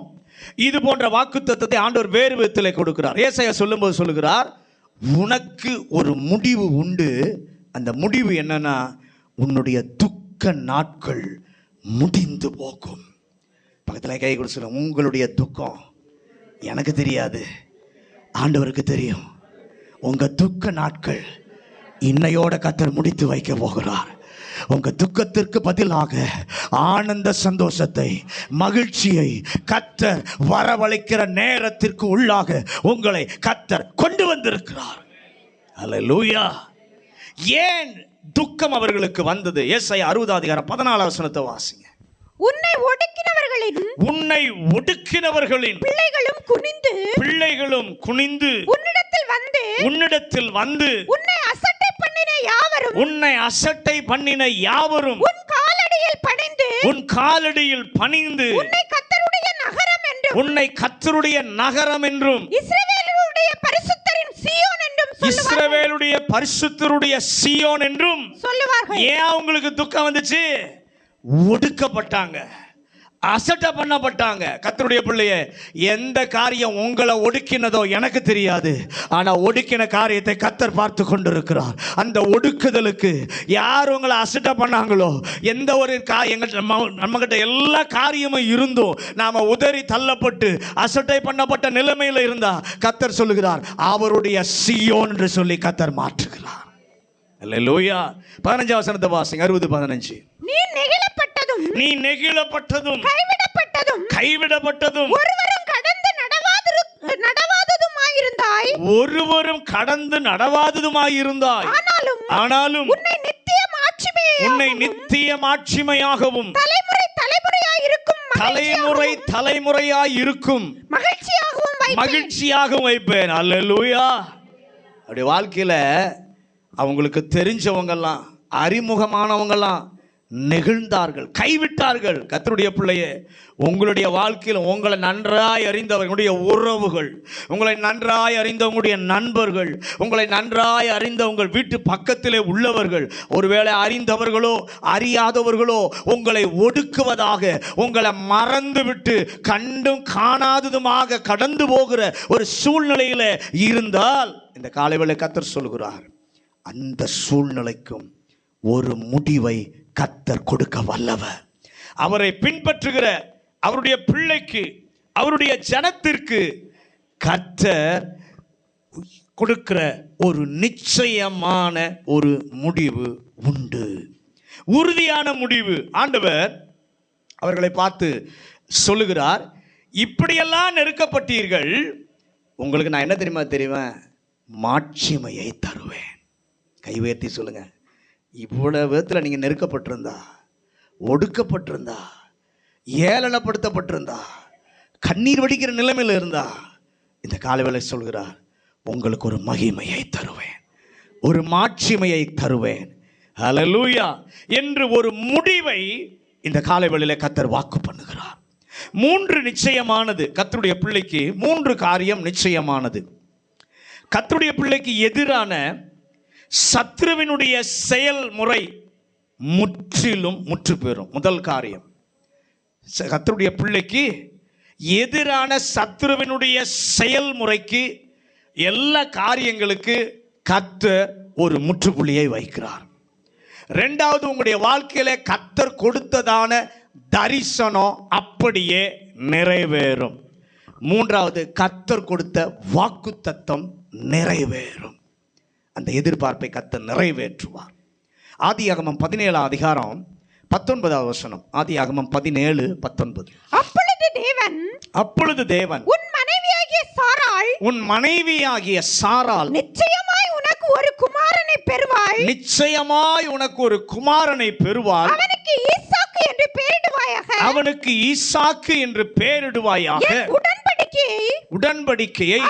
இது போன்ற வாக்குத்தத்தத்தை ஆண்டவர் வேறு விதத்தில் கொடுக்கிறார். ஏசாயா சொல்லும்போது சொல்லுகிறார், உனக்கு ஒரு முடிவு உண்டு. அந்த முடிவு என்னன்னா, உன்னுடைய துக்க நாட்கள் முடிந்து போகும். பக்கத்தில் கை கொடுத்து சொல்லுங்க, உங்களுடைய துக்கம் எனக்கு தெரியாது, ஆண்டவருக்கு தெரியும். உங்க துக்க நாட்கள் இன்னையோட கர்த்தர் முடித்து வைக்க போகிறார். உங்க துக்கத்திற்கு பதிலாக ஆனந்த சந்தோஷத்தை, மகிழ்ச்சியை கர்த்தர் வரவழைக்கிற நேரத்திற்கு உள்ளாக உங்களை கர்த்தர் கொண்டு வந்திருக்கிறார். அல்லேலூயா. ஏன் துக்கம் அவர்களுக்கு வந்தது? ஏசாயா 60வது அதிகாரம் 14வது வசனத்தை வாசிங்க. உன்னை ஒடுக்கினவர்களின் பிள்ளைகளும் குனிந்து உன்னிடத்தில் வந்து உன்னை அசட்டை பண்ணின யாவரும் உன் காலடியில் பணிந்து உன்னை கர்த்தருடைய நகரம் என்றும் இஸ்ரவேலுடைய பரிசுத்தருடைய சீயோன் என்றும் சொல்லுவார்கள். ஏன் அவங்களுக்கு துக்கம் வந்துச்சு? ஒடுக்கப்பட்டாங்க, அசட்டை பண்ணப்பட்டாங்க. கர்த்தருடைய பிள்ளையே, எந்த காரியம் உங்களை ஒடுக்கினதோ எனக்கு தெரியாது, ஆனா ஒடுக்கின காரியத்தை கர்த்தர் பார்த்து கொண்டிருக்கிறார். அந்த ஒடுக்குதலுக்கு யார் உங்களை அசட்டை பண்ணாங்களோ, எந்த ஒரு நம்மகிட்ட எல்லா காரியமும் இருந்தும் நாம உதறி தள்ளப்பட்டு அசட்டை பண்ணப்பட்ட நிலைமையில இருந்தா கர்த்தர் சொல்லுகிறார், அவருடைய சீயோன் என்று சொல்லி கர்த்தர் மாற்றுகிறார். அல்லேலூயா. 15வது வசனத்தை வாசிங்க. 60:15. நீ நெகிழப்பட்டதும் கைவிடப்பட்டதும் ஒருவரும் கடந்து நடவாததுமாயிருந்தாய். ஆனாலும் உன்னை நித்திய மாட்சிமையாகவும் தலைமுறை தலைமுறையாயிருக்கும் மகிழ்ச்சியாகவும் வைப்பேன். அல்லேலூயா. அப்படி வாழ்க்கையில அவங்களுக்கு தெரிஞ்சவங்கெல்லாம், அறிமுகமானவங்கெல்லாம் நெகிழ்ந்தார்கள், கைவிட்டார்கள். கர்த்தருடைய பிள்ளையே, உங்களுடைய வாழ்க்கையில் உங்களை நன்றாய் அறிந்தவர்களுடைய உறவுகள், உங்களை நன்றாய் அறிந்தவங்களுடைய நண்பர்கள், உங்களை நன்றாய் அறிந்த உங்கள் வீட்டு பக்கத்திலே உள்ளவர்கள், ஒருவேளை அறிந்தவர்களோ அறியாதவர்களோ உங்களை ஒடுக்குவதாக, உங்களை மறந்துவிட்டு கண்டும் காணாததுமாக கடந்து போகிற ஒரு சூழ்நிலையில் இருந்தால் இந்த காலைவேளை கர்த்தர் சொல்கிறார், அந்த சூழ்நிலைக்கும் ஒரு முடிவை கர்த்தர் கொடுக்க வல்லவர். அவரை பின்பற்றுகிற அவருடைய பிள்ளைக்கு, அவருடைய ஜனத்திற்கு கர்த்தர் கொடுக்கிற ஒரு நிச்சயமான ஒரு முடிவு உண்டு, உறுதியான முடிவு. ஆண்டவர் அவர்களை பார்த்து சொல்லுகிறார், இப்படியெல்லாம் நெருக்கப்பட்டீர்கள், உங்களுக்கு நான் என்ன தெரியுமா மாட்சிமையை தருவேன். கை உயர்த்தி சொல்லுங்க. இவ்வளவு விதத்தில் நீங்கள் நெருக்கப்பட்டிருந்தா, ஒடுக்கப்பட்டிருந்தா, ஏளனப்படுத்தப்பட்டிருந்தா, கண்ணீர் வடிக்கிற நிலைமையில் இருந்தா, இந்த காலவேளை சொல்கிறார், உங்களுக்கு ஒரு மகிமையை தருவேன், ஒரு மாட்சிமையை தருவேன். ஹல்லேலூயா என்று ஒரு முடிவை இந்த காலவேளையிலே கர்த்தர் வாக்கு பண்ணுகிறார். 3 நிச்சயமானது. கர்த்தருடைய பிள்ளைக்கு 3 காரியம் நிச்சயமானது. கர்த்தருடைய பிள்ளைக்கு எதிரான சத்ருவினுடைய செயல்முறை முற்றிலும் முற்று பெறும். முதல் காரியம், கர்த்தருடைய பிள்ளைக்கு எதிரான சத்ருவினுடைய செயல்முறைக்கு, எல்லா காரியங்களுக்கு கர்த்தர் ஒரு முற்றுப்புள்ளியை வைக்கிறார். 2வது, உங்களுடைய வாழ்க்கையில கர்த்தர் கொடுத்ததான தரிசனம் அப்படியே நிறைவேறும். 3வது, கர்த்தர் கொடுத்த வாக்குத்தத்தம் நிறைவேறும். அந்த எதிர்பார்ப்பை கர்த்தர் நிறைவேற்றுவார். ஆதியாகமம் 17 அதிகாரம் 19வது வசனம். ஆதியாகமம் 17:19. அப்பொழுது தேவன் உன் மனைவியாகிய சாராள் நிச்சயமாய் உனக்கு ஒரு குமாரனை பெறுவாள், நிச்சயமாய் உனக்கு ஒரு குமாரனை பெறுவாள், அவனுக்கு ஈசாக்கு என்று பெயரிடுவாயாக, அவனுக்கு ஈசாக்கு என்று பெயரிடுவாயாக, உடன்படிக்கையை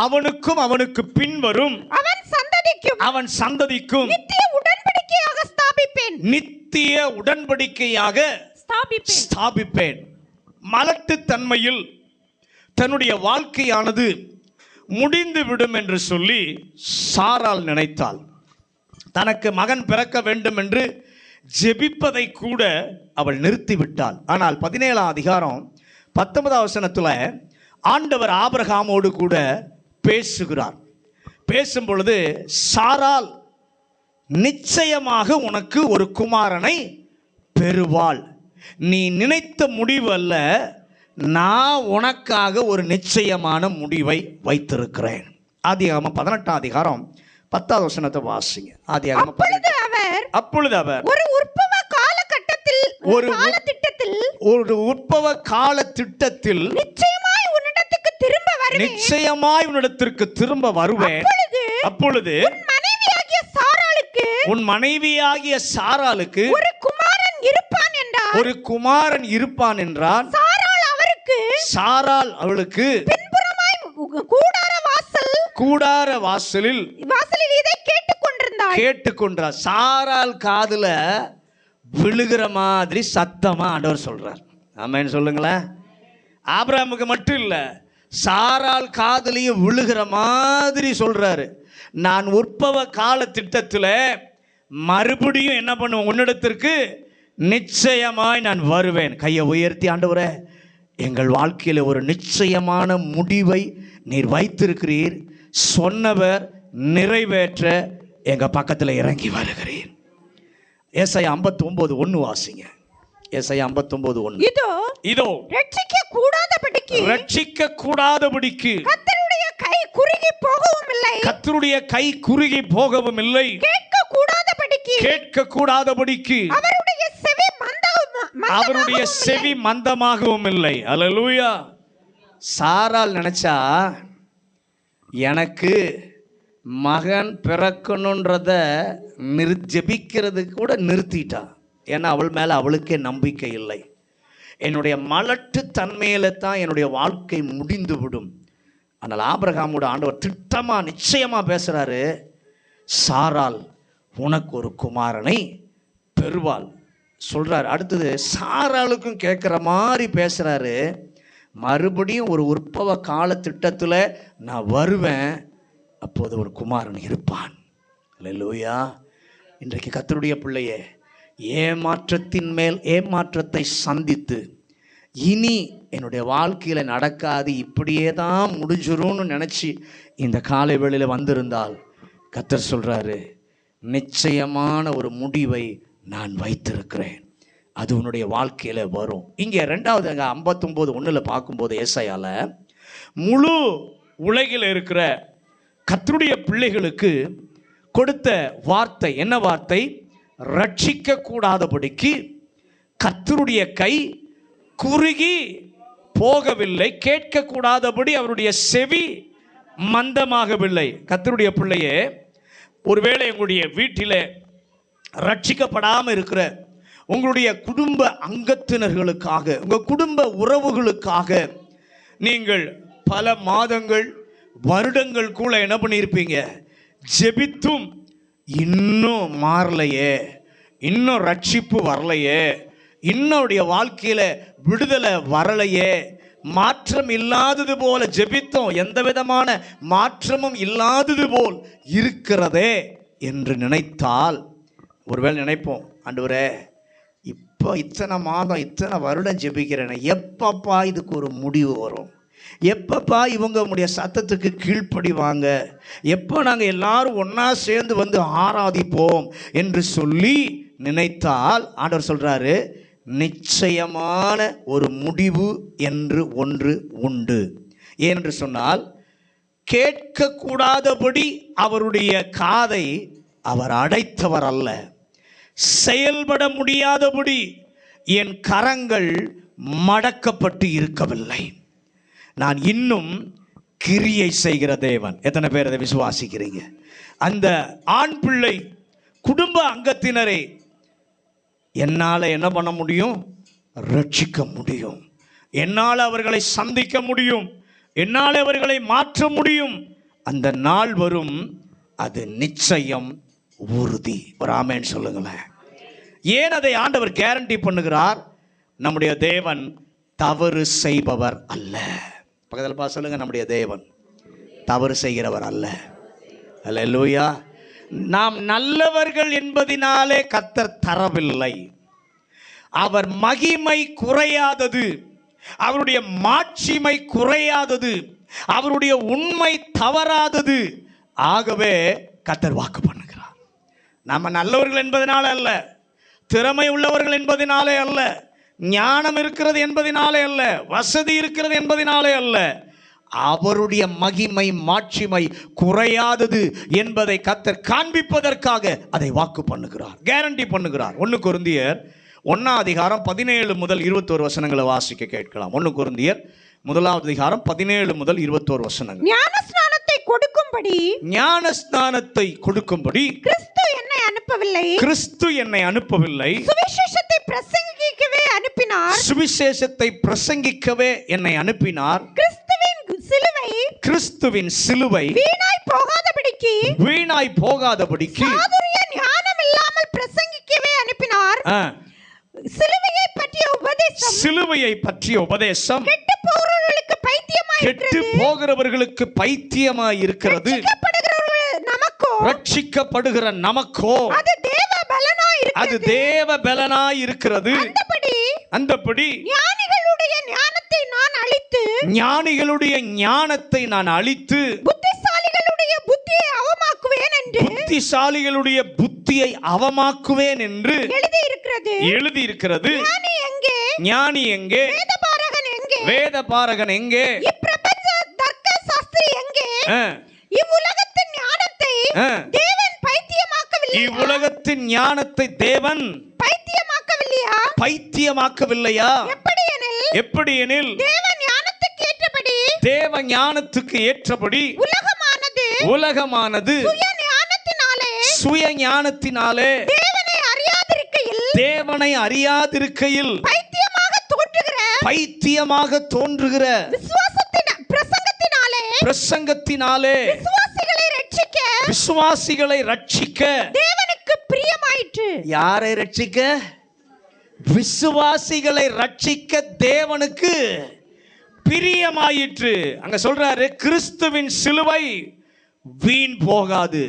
அவனுக்கும் அவனுக்கு பின்வரும் அவன் சந்ததிக்கும் நித்திய உடன்படிக்கையாக ஸ்தாபிப்பேன். மலட்டுத்தன்மையில் தன்னுடைய வாழ்க்கையானது முடிந்து விடும் என்று சொல்லி சாராள் நினைத்தாள். தனக்கு மகன் பிறக்க வேண்டும் என்று ஜெபிப்பதை கூட அவள் நிறுத்திவிட்டாள். ஆனால் 17ஆம் அதிகாரம் 19வது வசனத்தில் ஆண்டவர் ஆபிரகாமோடு கூட பேசுகிறார். பேசும் பொழுது சாராள் நிச்சயமாக உனக்கு ஒரு குமாரனை பெறுவாள், நீ நினைத்த முடிவு அல்ல, நான் உனக்காக ஒரு நிச்சயமான முடிவை வைத்திருக்கிறேன். ஆதியாகமம் 18ஆம் அதிகாரம் 10வது வசனத்தை வாசிங்க. ஆதியாகமம் அப்பொழுது அவர் ஒரு உற்பவ காலகட்டத்தில் ஒரு உற்பவ கால திட்டத்தில் நிச்சயமாய் உன்னிடத்திற்கு திரும்ப வருவேன். அப்பொழுது உன் மனைவியாகிய சாராளுக்கு ஒரு குமாரன் இருப்பான் என்றான். சாராள் அவளுக்கு கூடார வாசலில் இதை கேட்டுக்கொண்டார். சாராள் காதுல விழுகிற மாதிரி சத்தமா ஆண்டவர் சொல்றார். ஆமென் சொல்லுங்களேன். ஆபிரகாமுக்கு மட்டும் இல்ல, சாராள் காதுலையும் விழுகிற மாதிரி சொல்றாரு. நான் உற்பவ கால திட்டத்தில் மறுபடியும் என்ன பண்ணுவேன், உன்னிடத்திற்கு நிச்சயமாய் நான் வருவேன். கையை உயர்த்தி, ஆண்டவரே, எங்கள் வாழ்க்கையில் ஒரு நிச்சயமான முடிவை நீர் வைத்திருக்கிறீர், சொன்னவர் நிறைவேற்ற எங்க பக்கத்தில் இறங்கி வருகிறீர். ஏசாயா 59:1 வாசிங்க. ஏசாயா 59:1. இதோ ரட்சிக்க கூடாதபடிக்கு கர்த்தருடைய கை குறுகி போகவும் இல்லை, கர்த்தருடைய கை குறுகி போகவும் இல்லை, கேட்க கூடாதபடிக்கு அவருடைய செவி மந்தமாகவும் இல்லை. அல்லேலூயா. சாராள் நினைச்சா எனக்கு மகன் பிறக்கணுன்றத ஜெபிக்கிறது கூட நிறுத்திட்டா. ஏன்னா அவள் மேலே அவளுக்கே நம்பிக்கை இல்லை. என்னுடைய மலட்டு தன்மையில தான் என்னுடைய வாழ்க்கை முடிந்து விடும். ஆனால் ஆபிரகாமோட ஆண்டவர் திட்டமாக நிச்சயமாக பேசுகிறாரு. சாராள் உனக்கு ஒரு குமாரனை பெறுவாள் சொல்கிறார். அடுத்தது சாராளுக்கும் கேட்குற மாதிரி பேசுகிறாரு. மறுபடியும் ஒரு உற்பவ கால திட்டத்தில் நான் வருவேன், அப்போது ஒரு குமாரன் இருப்பான். அல்லேலூயா. இன்றைக்கு கர்த்தருடைய பிள்ளையே, ஏமாற்றத்தின் மேல் ஏமாற்றத்தை சந்தித்து இனி என்னுடைய வாழ்க்கையில் நடக்காது, இப்படியே தான் முடிஞ்சிரும்னு நினச்சி இந்த காலை வேளையில் வந்திருந்தால் கர்த்தர் சொல்கிறாரு, நிச்சயமான ஒரு முடிவை நான் வைத்திருக்கிறேன், அது உன்னுடைய வாழ்க்கையில் வரும். இங்கே 2வது 59:1 பார்க்கும்போது ஏசாயால முழு உலகில் இருக்கிற கர்த்தருடைய பிள்ளைகளுக்கு கொடுத்த வார்த்தை என்ன வார்த்தை? ரட்சிக்க கூடாதபடிக்கு கர்த்தருடைய கை குறுகி போகவில்லை, கேட்க கூடாதபடி அவருடைய செவி மந்தமாகவில்லை. கர்த்தருடைய பிள்ளையே, ஒருவேளை உங்களுடைய வீட்டில் ரட்சிக்கப்படாமல் இருக்கிற உங்களுடைய குடும்ப அங்கத்தினர்களுக்காக, உங்கள் குடும்ப உறவுகளுக்காக நீங்கள் பல மாதங்கள் வருடங்கள் கூட என்ன பண்ணியிருப்பீங்க, ஜெபித்தும் இன்னும் மாறலையே, இன்னும் ரட்சிப்பு வரலையே, இன்னுடைய வாழ்க்கையில் விடுதலை வரலையே, மாற்றம் இல்லாதது போல ஜெபித்தோம், எந்த விதமான மாற்றமும் இல்லாதது போல் இருக்கிறதே என்று நினைத்தால், ஒருவேளை நினைப்போம், ஆண்டவரே இப்போ இத்தனை மாதம் இத்தனை வருடம் ஜெபிக்கிறேன், எப்பப்பா இதுக்கு ஒரு முடிவு வரும், எப்பப்பா இவங்க உடைய சத்தத்துக்கு கீழ்ப்படிவாங்க, எப்போ நாங்கள் எல்லாரும் ஒன்றா சேர்ந்து வந்து ஆராதிப்போம் என்று சொல்லி நினைத்தால், ஆண்டவர் சொல்கிறாரு, நிச்சயமான ஒரு முடிவு என்று ஒன்று உண்டு. ஏனென்று சொன்னால், கேட்கக்கூடாதபடி அவருடைய காதை அவர் அடைத்தவர் அல்ல, செயல்பட முடியாதபடி என் கரங்கள் மடக்கப்பட்டு இருக்கவில்லை, நான் இன்னும் கிரியை செய்கிற தேவன். எத்தனை பேர் அதை விசுவாசிக்கிறீங்க? அந்த ஆண் பிள்ளை குடும்ப அங்கத்தினரை என்னால் என்ன பண்ண முடியும்? ரட்சிக்க முடியும், என்னால் அவர்களை சந்திக்க முடியும், என்னால் அவர்களை மாற்ற முடியும். அந்த நாள் வரும், அது நிச்சயம் உறுதி. ஒரு ஆமென் சொல்லுங்களேன். ஏன் அதை ஆண்டவர் கேரண்டி பண்ணுகிறார்? நம்முடைய தேவன் தவறு செய்பவர் அல்ல. பக்கத்தில் பார்த்து சொல்லுங்க, நம்முடைய தேவன் தவறு செய்கிறவர் அல்ல. அல்லேலூயா. நாம் நல்லவர்கள் என்பதினாலே கர்த்தர் தரவில்லை. அவர் மகிமை குறையாதது, அவருடைய மாட்சிமை குறையாதது, அவருடைய உண்மை தவறாதது. ஆகவே கர்த்தர் வாக்கு பண்ணுகிறார். நம்ம நல்லவர்கள் என்பதனால அல்ல, திறமை உள்ளவர்கள் என்பதனாலே அல்ல, ஞானம் இருக்கிறது என்பதனாலே அல்ல, வசதி இருக்கிறது என்பதனாலே அல்ல, அவருடைய மகிமை மாட்சிமை குறையாதது என்பதை கர்த்தர் காண்பிப்பதற்காக அதை வாக்கு பண்ணுகிறார், கேரண்டி பண்ணுகிறார். 1 கொரிந்தியர் 1:17-21 வாசிக்க கேட்கலாம். 1 கொரிந்தியர் 1:17-21 ஞானஸ்நானத்தை கொடுக்கும்படி, ஞானஸ்நானத்தை கொடுக்கும்படி கிறிஸ்து என்னை அனுப்பவில்லை, கிறிஸ்து என்னை அனுப்பவில்லை, சுவிசேஷத்தை பிரசங்கிக்கவே அனுப்பினார், சுவிசேஷத்தை பிரசங்கிக்கவே என்னை அனுப்பினார், கிறிஸ்துவின் சிலுவை வீணாய் போகாதபடிக்கு சாதுரிய ஞானம் இல்லாமல் பிரசங்கிக்கவே அனுப்பினார். சிலுவையை பற்றிய உபதேசம் கெட்டு போகிறவர்களுக்கு பைத்தியமாய் இருக்கிறது, ரட்சிக்கப்படுகிற நமக்கோ அது தேவ பலனாய் இருக்கிறது. அந்தபடி ஞானிகளுடைய ஞானத்தை நான் அழித்து புத்திசாலிகளுடைய புத்தியை அவமாக்குவேன் என்று எழுதியிருக்கிறது. ஞானி எங்கே? வேதபாரகன் எங்கே? இவ்வுலகத்தின் ஞானத்தை தேவன் பைத்தியமாக்கவில்லையா? எப்படியெனில் தேவ ஞானத்துக்கு ஏற்றபடி உலகமானது சுய ஞானத்தினாலே தேவனை அறியாதிருக்கையில் பைத்தியமாக தோன்றுகிற பிரசங்கத்தினாலே விசுவாசிகளை ரட்சிக்க தேவனுக்கு பிரியமாயிற்று. யாரை ரட்சிக்க? விசுவாசிகளை ரட்சிக்க தேவனுக்கு பிரியமாயிற்று. அங்க சொல்றாரு, கிறிஸ்துவின் சிலுவை வீண் போகாது.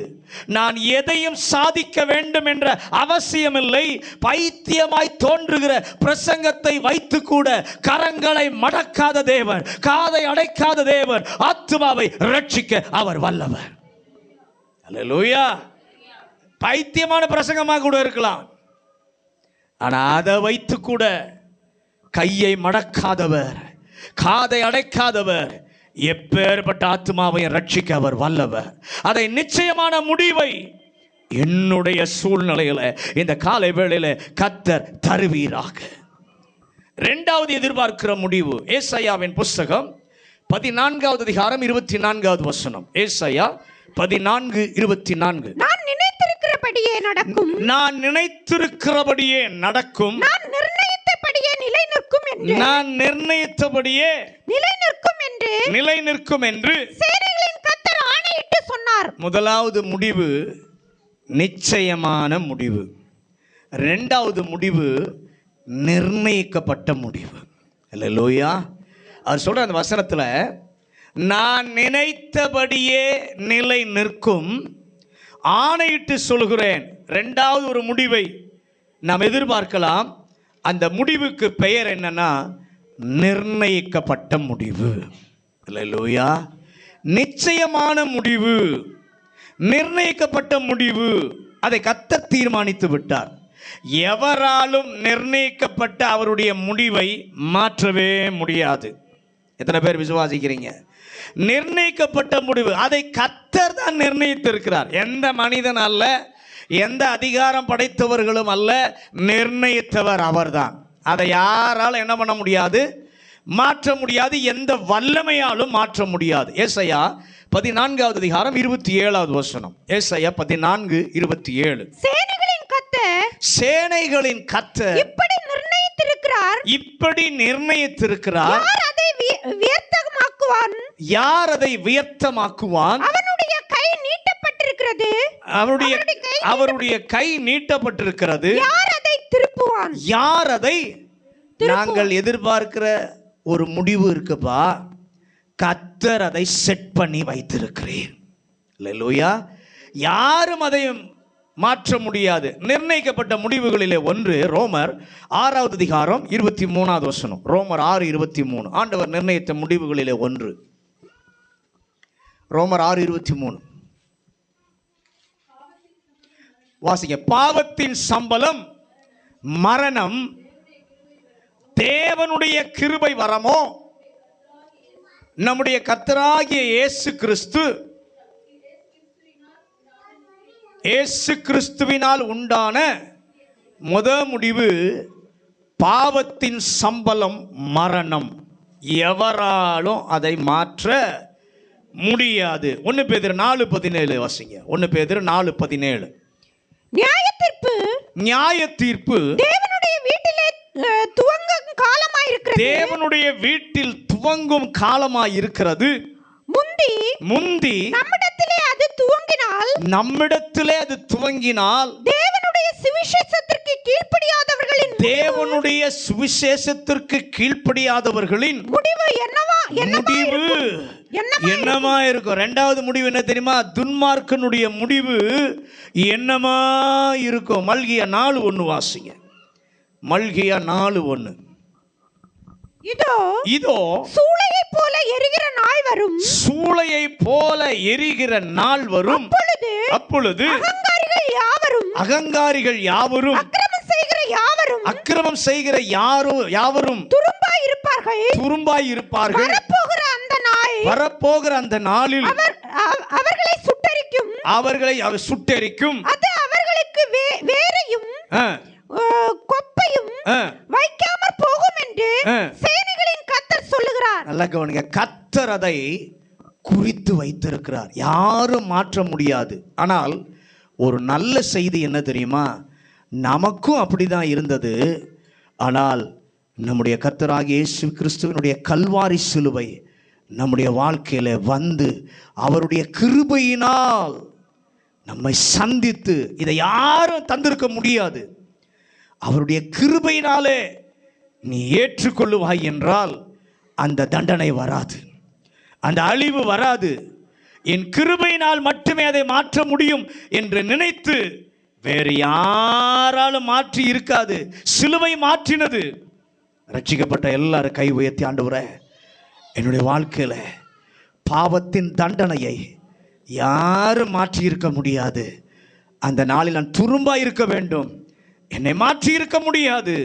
நான் எதையும் சாதிக்க வேண்டும் என்ற அவசியமில்லை. பைத்தியமாய் தோன்றுகிற பிரசங்கத்தை வைத்து கூட கரங்களை மடக்காத தேவன், காதை அடைக்காத தேவன், ஆத்துமாவை ரட்சிக்க அவர் வல்லவர். அல்லேலூயா. பைத்தியமான பிரசங்கமாக கூட இருக்கலாம், ஆனா அதை வைத்து கூட கையை மடக்காதவர், காதை அடைக்காதவர், எப்பேற்பட்ட ஆத்மாவை ரட்சிக்க அவர் வல்லவர். அதை நிச்சயமான முடிவை என்னுடைய சூழ்நிலையில இந்த காலை வேளையில கர்த்தர் தருவீராக. இரண்டாவது எதிர்பார்க்கிற முடிவு, ஏசாயாவின் புஸ்தகம் 14வது அதிகாரம் 24வது வசனம். ஏசாயா 14:24. நான் நினைத்திருக்கிறபடியே நடக்கும், நான் நினைத்திருக்கிறபடியே நடக்கும், நான் நிர்ணயித்தபடியே நிலை நிற்கும் என்று, நான் நிர்ணயித்தபடியே நிலை நிற்கும் என்று நிலை நிற்கும் என்று சேனைகளின் கர்த்தர் ஆணையிட்டு சொன்னார். முதலாவது முடிவு நிச்சயமான முடிவு. இரண்டாவது முடிவு நிர்ணயிக்கப்பட்ட முடிவு. அல்லேலூயா. அவர் சொல்ற அந்த வசனத்துல, நான் நினைத்தபடியே நிலை நிற்கும், ஆணையிட்டு சொல்கிறேன். இரண்டாவது ஒரு முடிவை நாம் எதிர்பார்க்கலாம். அந்த முடிவுக்கு பெயர் என்னன்னா நிர்ணயிக்கப்பட்ட முடிவு. அல்லேலூயா. நிச்சயமான முடிவு, நிர்ணயிக்கப்பட்ட முடிவு. அதை கர்த்தர் தீர்மானித்து விட்டார். எவராலும் நிர்ணயிக்கப்பட்ட அவருடைய முடிவை மாற்றவே முடியாது. எத்தனை பேர் விசுவாசிக்கிறீங்க? நிர்ணயிக்கப்பட்ட முடிவு அதை கர்த்தர் தான் நிர்ணயித்திருக்கிறார். எந்த மனிதன் அல்ல, எந்த அதிகாரம் படைத்தவர்களும் அல்ல, நிர்ணயித்தவர் அவர்தான். அதை யாராலும் என்ன பண்ண முடியாது? மாற்ற முடியாது. எந்த வல்லமையாலும் மாற்ற முடியாது. ஏசாயா 14வது அதிகாரம் 27வது வசனம். ஏசாயா 14:27. சேனைகளின் கர்த்தர் இப்படி நிர்ணயித்திருக்கிறார், இப்படி நிர்ணயித்திருக்கிறார். யார் அதை வியர்த்தமாக்குவான்? யார் அதை வியர்த்தமாக்குவான்? அவனுடைய கை நீட்டப்பட்டிருக்கிறது, அவருடைய கை நீட்டப்பட்டிருக்கிறது. யார் அதை திருப்புவான்? யார் அதை? நாங்கள் எதிர்பார்க்கிற ஒரு முடிவு இருக்குப்பா, கர்த்தர் அதை செட் பண்ணி வைத்திருக்கிறேன். அல்லேலூயா. யாரும் அதை மாற்ற முடியாது. நிர்ணயிக்கப்பட்ட முடிவுகளிலே ஒன்று ரோமர் 6வது அதிகாரம் 23வது வசனம். ரோமர் 6:23. ஆண்டவர் நிர்ணயித்த முடிவுகளிலே ஒன்று ரோமர் 6:23. வாசிங்க. பாவத்தின் சம்பளம் மரணம், தேவனுடைய கிருபை வரமோ நம்முடைய கர்த்தராகிய இயேசு கிறிஸ்துவினால் உண்டான முடிவு பாவத்தின் சம்பளம் மரணம். எவராலும் அதை மாற்ற முடியாது. 1 பேதுரு 4:17 வாசிங்க. 1 பேதுரு 4:17. நியாய தீர்ப்பு தேவனுடைய வீட்டிலே துவங்கும் காலமாயிருக்கிறது. தேவனுடைய வீட்டில் துவங்கும் காலமாயிருக்கிறது. முந்தி நம்மிடத்திலே அது துவங்கினால் தேவனுடைய சுவிசேஷத்திற்கு கீழ்ப்படியாதவர்களின் முடிவு என்னமா இருக்கும்? இரண்டாவது முடிவு என்ன தெரியுமா? துன்மார்க்கனுடைய முடிவு என்னமா இருக்கும்? மல்கியா 4:1 வாசிங்க. மல்கியா 4:1. இதோ சூளையைப் போல எரிகிற நாள் வரும். சூளையைப் போல எரிகிற நாள் வரும். அப்பொழுது அகங்காரிகள் யாவரும் அக்கிரமம் செய்கிற யாவரும் துரும்பாய் இருப்பார்கள். வரப்போகிற அந்த நாளில் அவர்களை சுட்டெரிக்கும். அது அவர்களுக்கு வேரையும் கொப்பையும் வைக்காமற் போகும் என்று சேனைகளின் கர்த்தர் சொல்லுகிறார். நல்லா கவனிங்க. கர்த்தர் அதை குறித்து வைத்திருக்கிறார். யாரும் மாற்ற முடியாது. ஆனால் ஒரு நல்ல செய்தி என்ன தெரியுமா? நமக்கும் அப்படிதான் இருந்தது. ஆனால் நம்முடைய கர்த்தராகிய இயேசு கிறிஸ்துவினுடைய கல்வாரி சிலுவை நம்முடைய வாழ்க்கையில வந்து அவருடைய கிருபையினால் நம்மை சந்தித்து, இதை யாரும் தந்திருக்க முடியாது. அவருடைய கிருபையினாலே நீ ஏற்றுக்கொள்ளுவாய் என்றால் அந்த தண்டனை வராது, அந்த அழிவு வராது. என் கிருபையினால் மட்டுமே அதை மாற்ற முடியும் என்று நினைத்து வேறு யாராலும் மாற்றி இருக்காது. சிலுவை மாற்றினது. ரட்சிக்கப்பட்ட எல்லாரும் கை உயர்த்தி, ஆண்டவரே, என்னுடைய வாழ்க்கையில பாவத்தின் தண்டனையை யாரும் மாற்றி இருக்க முடியாது. அந்த நாளில் நான் துரும்பா இருக்க வேண்டும், என்னை மாற்றி இருக்க முடியாது.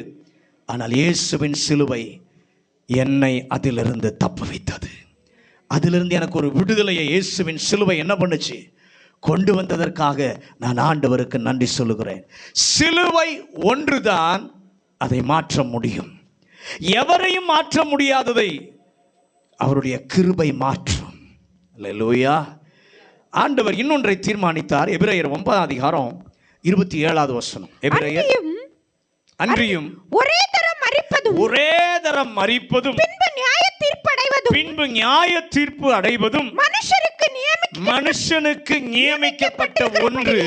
ஆனால் இயேசுவின் சிலுவை என்னை அதிலிருந்து தப்ப வைத்தது. அதிலிருந்து எனக்கு ஒரு விடுதலையை இயேசுவின் சிலுவை என்ன பண்ணுச்சு? கொண்டு வந்ததற்காக நான் ஆண்டவருக்கு நன்றி சொல்லுகிறேன். சிலுவை ஒன்றுதான் அதை மாற்ற முடியும். எவரையும் மாற்ற முடியாததை அவருடைய கிருபை மாற்றும். அல்லேலூயா. ஆண்டவர் இன்னொன்றை தீர்மானித்தார். எபிரேயர் 9 அதிகாரம் 27வது வசனம். எபிரேயர் அன்றியும் ஒரே தரம் மரிப்பதும் பின்பு நியாய தீர்ப்பு அடைவதும் மனுஷனுக்கு நியமிக்கப்பட்ட ஒன்று,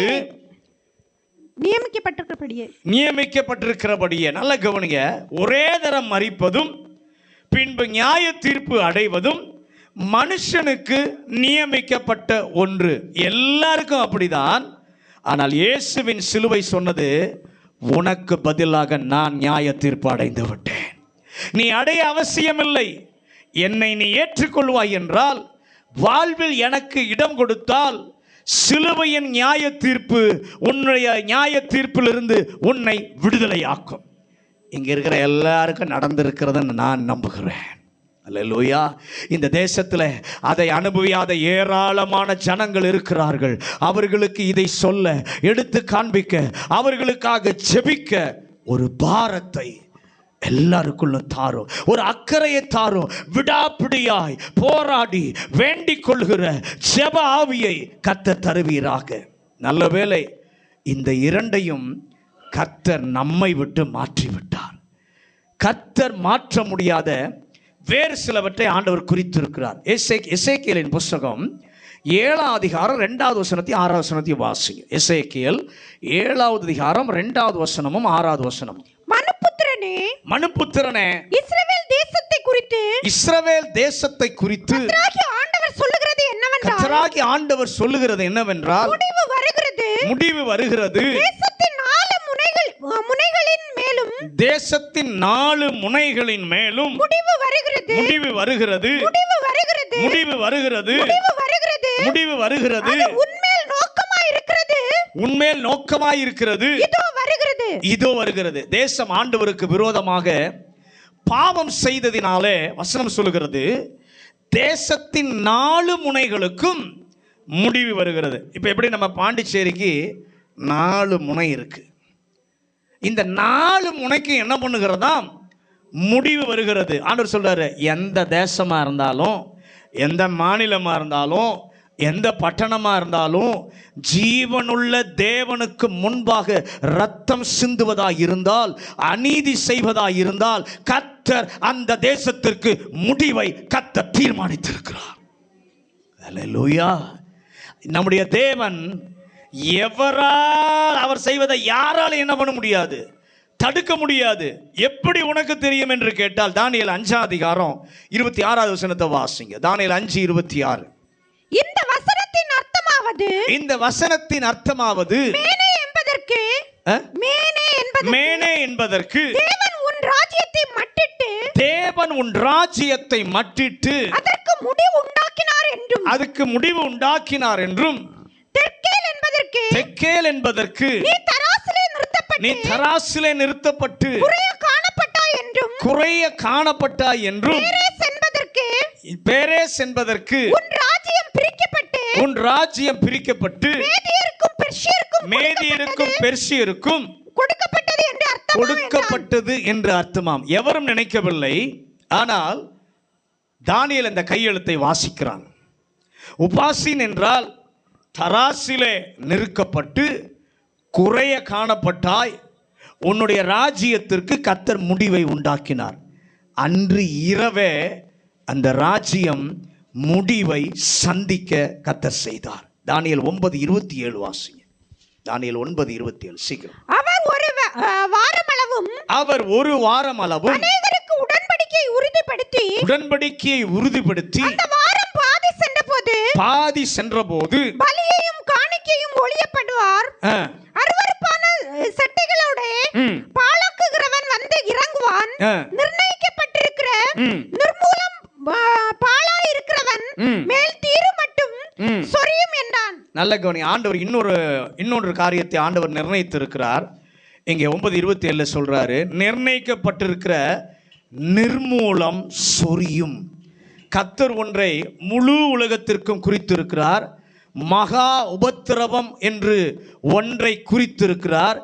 நியமிக்கப்பட்டிருக்கிறபடியே. நல்ல கவனிங்க. ஒரே தரம் மரிப்பதும் பின்பு நியாய தீர்ப்பு அடைவதும் மனுஷனுக்கு நியமிக்கப்பட்ட ஒன்று. எல்லாருக்கும் அப்படிதான். ஆனால் இயேசுவின் சிலுவை சொன்னது, உனக்கு பதிலாக நான் நியாய தீர்ப்பு அடைந்து விட்டேன். நீ அடைய அவசியமில்லை. என்னை நீ ஏற்றுக்கொள்வாய் என்றால், வாழ்வில் எனக்கு இடம் கொடுத்தால், சிலுவையின் நியாய தீர்ப்பு உன்னுடைய நியாய தீர்ப்பிலிருந்து உன்னை விடுதலையாக்கும். இங்க இருக்கிற எல்லாருக்கும் நடந்திருக்கிறதுன்னு நான் நம்புகிறேன். அல்லேலூயா. இந்த தேசத்தில் அதை அனுபவியாத ஏராளமான ஜனங்கள் இருக்கிறார்கள். அவர்களுக்கு இதை சொல்ல, எடுத்து காண்பிக்க, அவர்களுக்காக ஜெபிக்க ஒரு பாரத்தை எல்லாருக்குள்ளும் தாரும், ஒரு அக்கறையை தாரும். விடாப்பிடியாய் போராடி வேண்டிக் கொள்கிற ஜெப ஆவியை கர்த்தர் தருவீராக. நல்ல வேளை இந்த இரண்டையும் கர்த்தர் நம்மை விட்டு மாற்றிவிட்டார். கர்த்தர் மாற்ற முடியாத வேறு சிலவற்றை ஆண்டவர் குறித்திருக்கிறார். எசேக்கியேலின் புஸ்தகம் 7ஆம் அதிகாரம் 2வது வசனத்தையும் 6வது வசனத்தையும் வாசிங்க. எசேக்கியேல் 7வது அதிகாரம் 2வது வசனமும் 6வது வசனமும். மனுபுத்திரனே, இஸ்ரவேல் தேசத்தை குறித்து கர்த்தராகிய ஆண்டவர் சொல்லுகிறது என்னவென்றால், முடிவு வருகிறது. தேசத்தின் 4 முனைகளின் மேலும் முடிவு வருகிறது. உன்மேல் நோக்கமாயிருக்கிறது. இதோ வருகிறது. தேசம் ஆண்டவருக்கு விரோதமாக பாவம் செய்ததினாலே வசனம் சொல்லுகிறது, தேசத்தின் 4 முனைகளுக்கும் முடிவு வருகிறது. இப்ப எப்படி நம்ம பாண்டிச்சேரிக்கு 4 முனை இருக்கு. இந்த 4 முனைக்கு என்ன பண்ணுகிறதா? முடிவு வருகிறது. ஆண்டவர் சொல்றாரு, எந்த தேசமா இருந்தாலும், எந்த மாநிலமா இருந்தாலும், எந்த பட்டணமா இருந்தாலும், ஜீவனுள்ள தேவனுக்கு முன்பாக ரத்தம் சிந்துவதா இருந்தால், அநீதி செய்வதா இருந்தால், கர்த்தர் அந்த தேசத்திற்கு முடிவை கர்த்தர் தீர்மானித்திருக்கிறார். அல்லேலூயா. நம்முடைய தேவன் எவரால் அவர் செய்வதை யாரால் என்ன பண்ண முடியாது, தடுக்க முடியாது. எப்படி உனக்கு தெரியும் என்று கேட்டால், தானியேல் 5ஆம் அதிகாரம் 26வது வசனத்தை வாசிங்க. தானியேல் 5:26. இந்த வசனத்தின் அர்த்தமாவது மேனே என்பதற்கு தேவன் உன் ராஜ்யத்தை மட்டிட்டு அதுக்கு முடிவு உண்டாக்கினார் என்றும், தெக்கேல் என்பதற்கு நீ தராசிலே நிறுத்தப்பட்டு குறைய காணப்பட்டாய் என்றும், பேரேஸ் என்பதற்கு உன் ராஜ்யம் பிரிக்கப்பட்டு மேதியருக்கும் பெர்சியருக்கும் கொடுக்கப்பட்டது என்று அர்த்தமாம். எவரும் நினைக்கவில்லை. ஆனால் தானியேல் இந்த கையெழுத்தை வாசிக்கிறான். உபாசின் என்றால் தராசிலே நிறுக்கப்பட்டு குறைய காணப்பட்டாய், உன்னுடைய ராஜ்யத்திற்கு கர்த்தர் முடிவை உண்டாக்கினார். அன்று இரவே அந்த ராஜ்யம் முடிவை சந்திக்க கர்த்தர் செய்தார். தானியேல் 9:27 வாசிங்க. தானியேல் 9:27 சீக்கிரம். அவர் ஒரு வாரம் அளவும் அநேகருக்கு உடன்படிக்கையை உறுதிப்படுத்தி பாதி சென்றபோது பலியையும் காணிக்கையும் ஒளியப்படுவார். அருவருப்பான செட்டிகளோட பாழாக்குகிறவன் வந்து இறங்குவான். நிர்ணயிக்கப்பட்டிருக்கிற நிர்மூலம் பாழாயிருக்கிறவன் மேல் தீரு மட்டும் சொரியும் என்றான். நல்ல கவனி. ஆண்டவர் இன்னொரு காரியத்தை ஆண்டவர் நிர்ணயித்திருக்கிறார். இங்கே 9:27 சொல்றாரு, நிர்ணயிக்கப்பட்டிருக்கிற நிர்மூலம் சொரியும். கர்த்தர் ஒன்றை முழு உலகத்திற்கும் குறித்திருக்கிறார். மகா உபத்திரவம் என்று ஒன்றை குறித்திருக்கிறார்.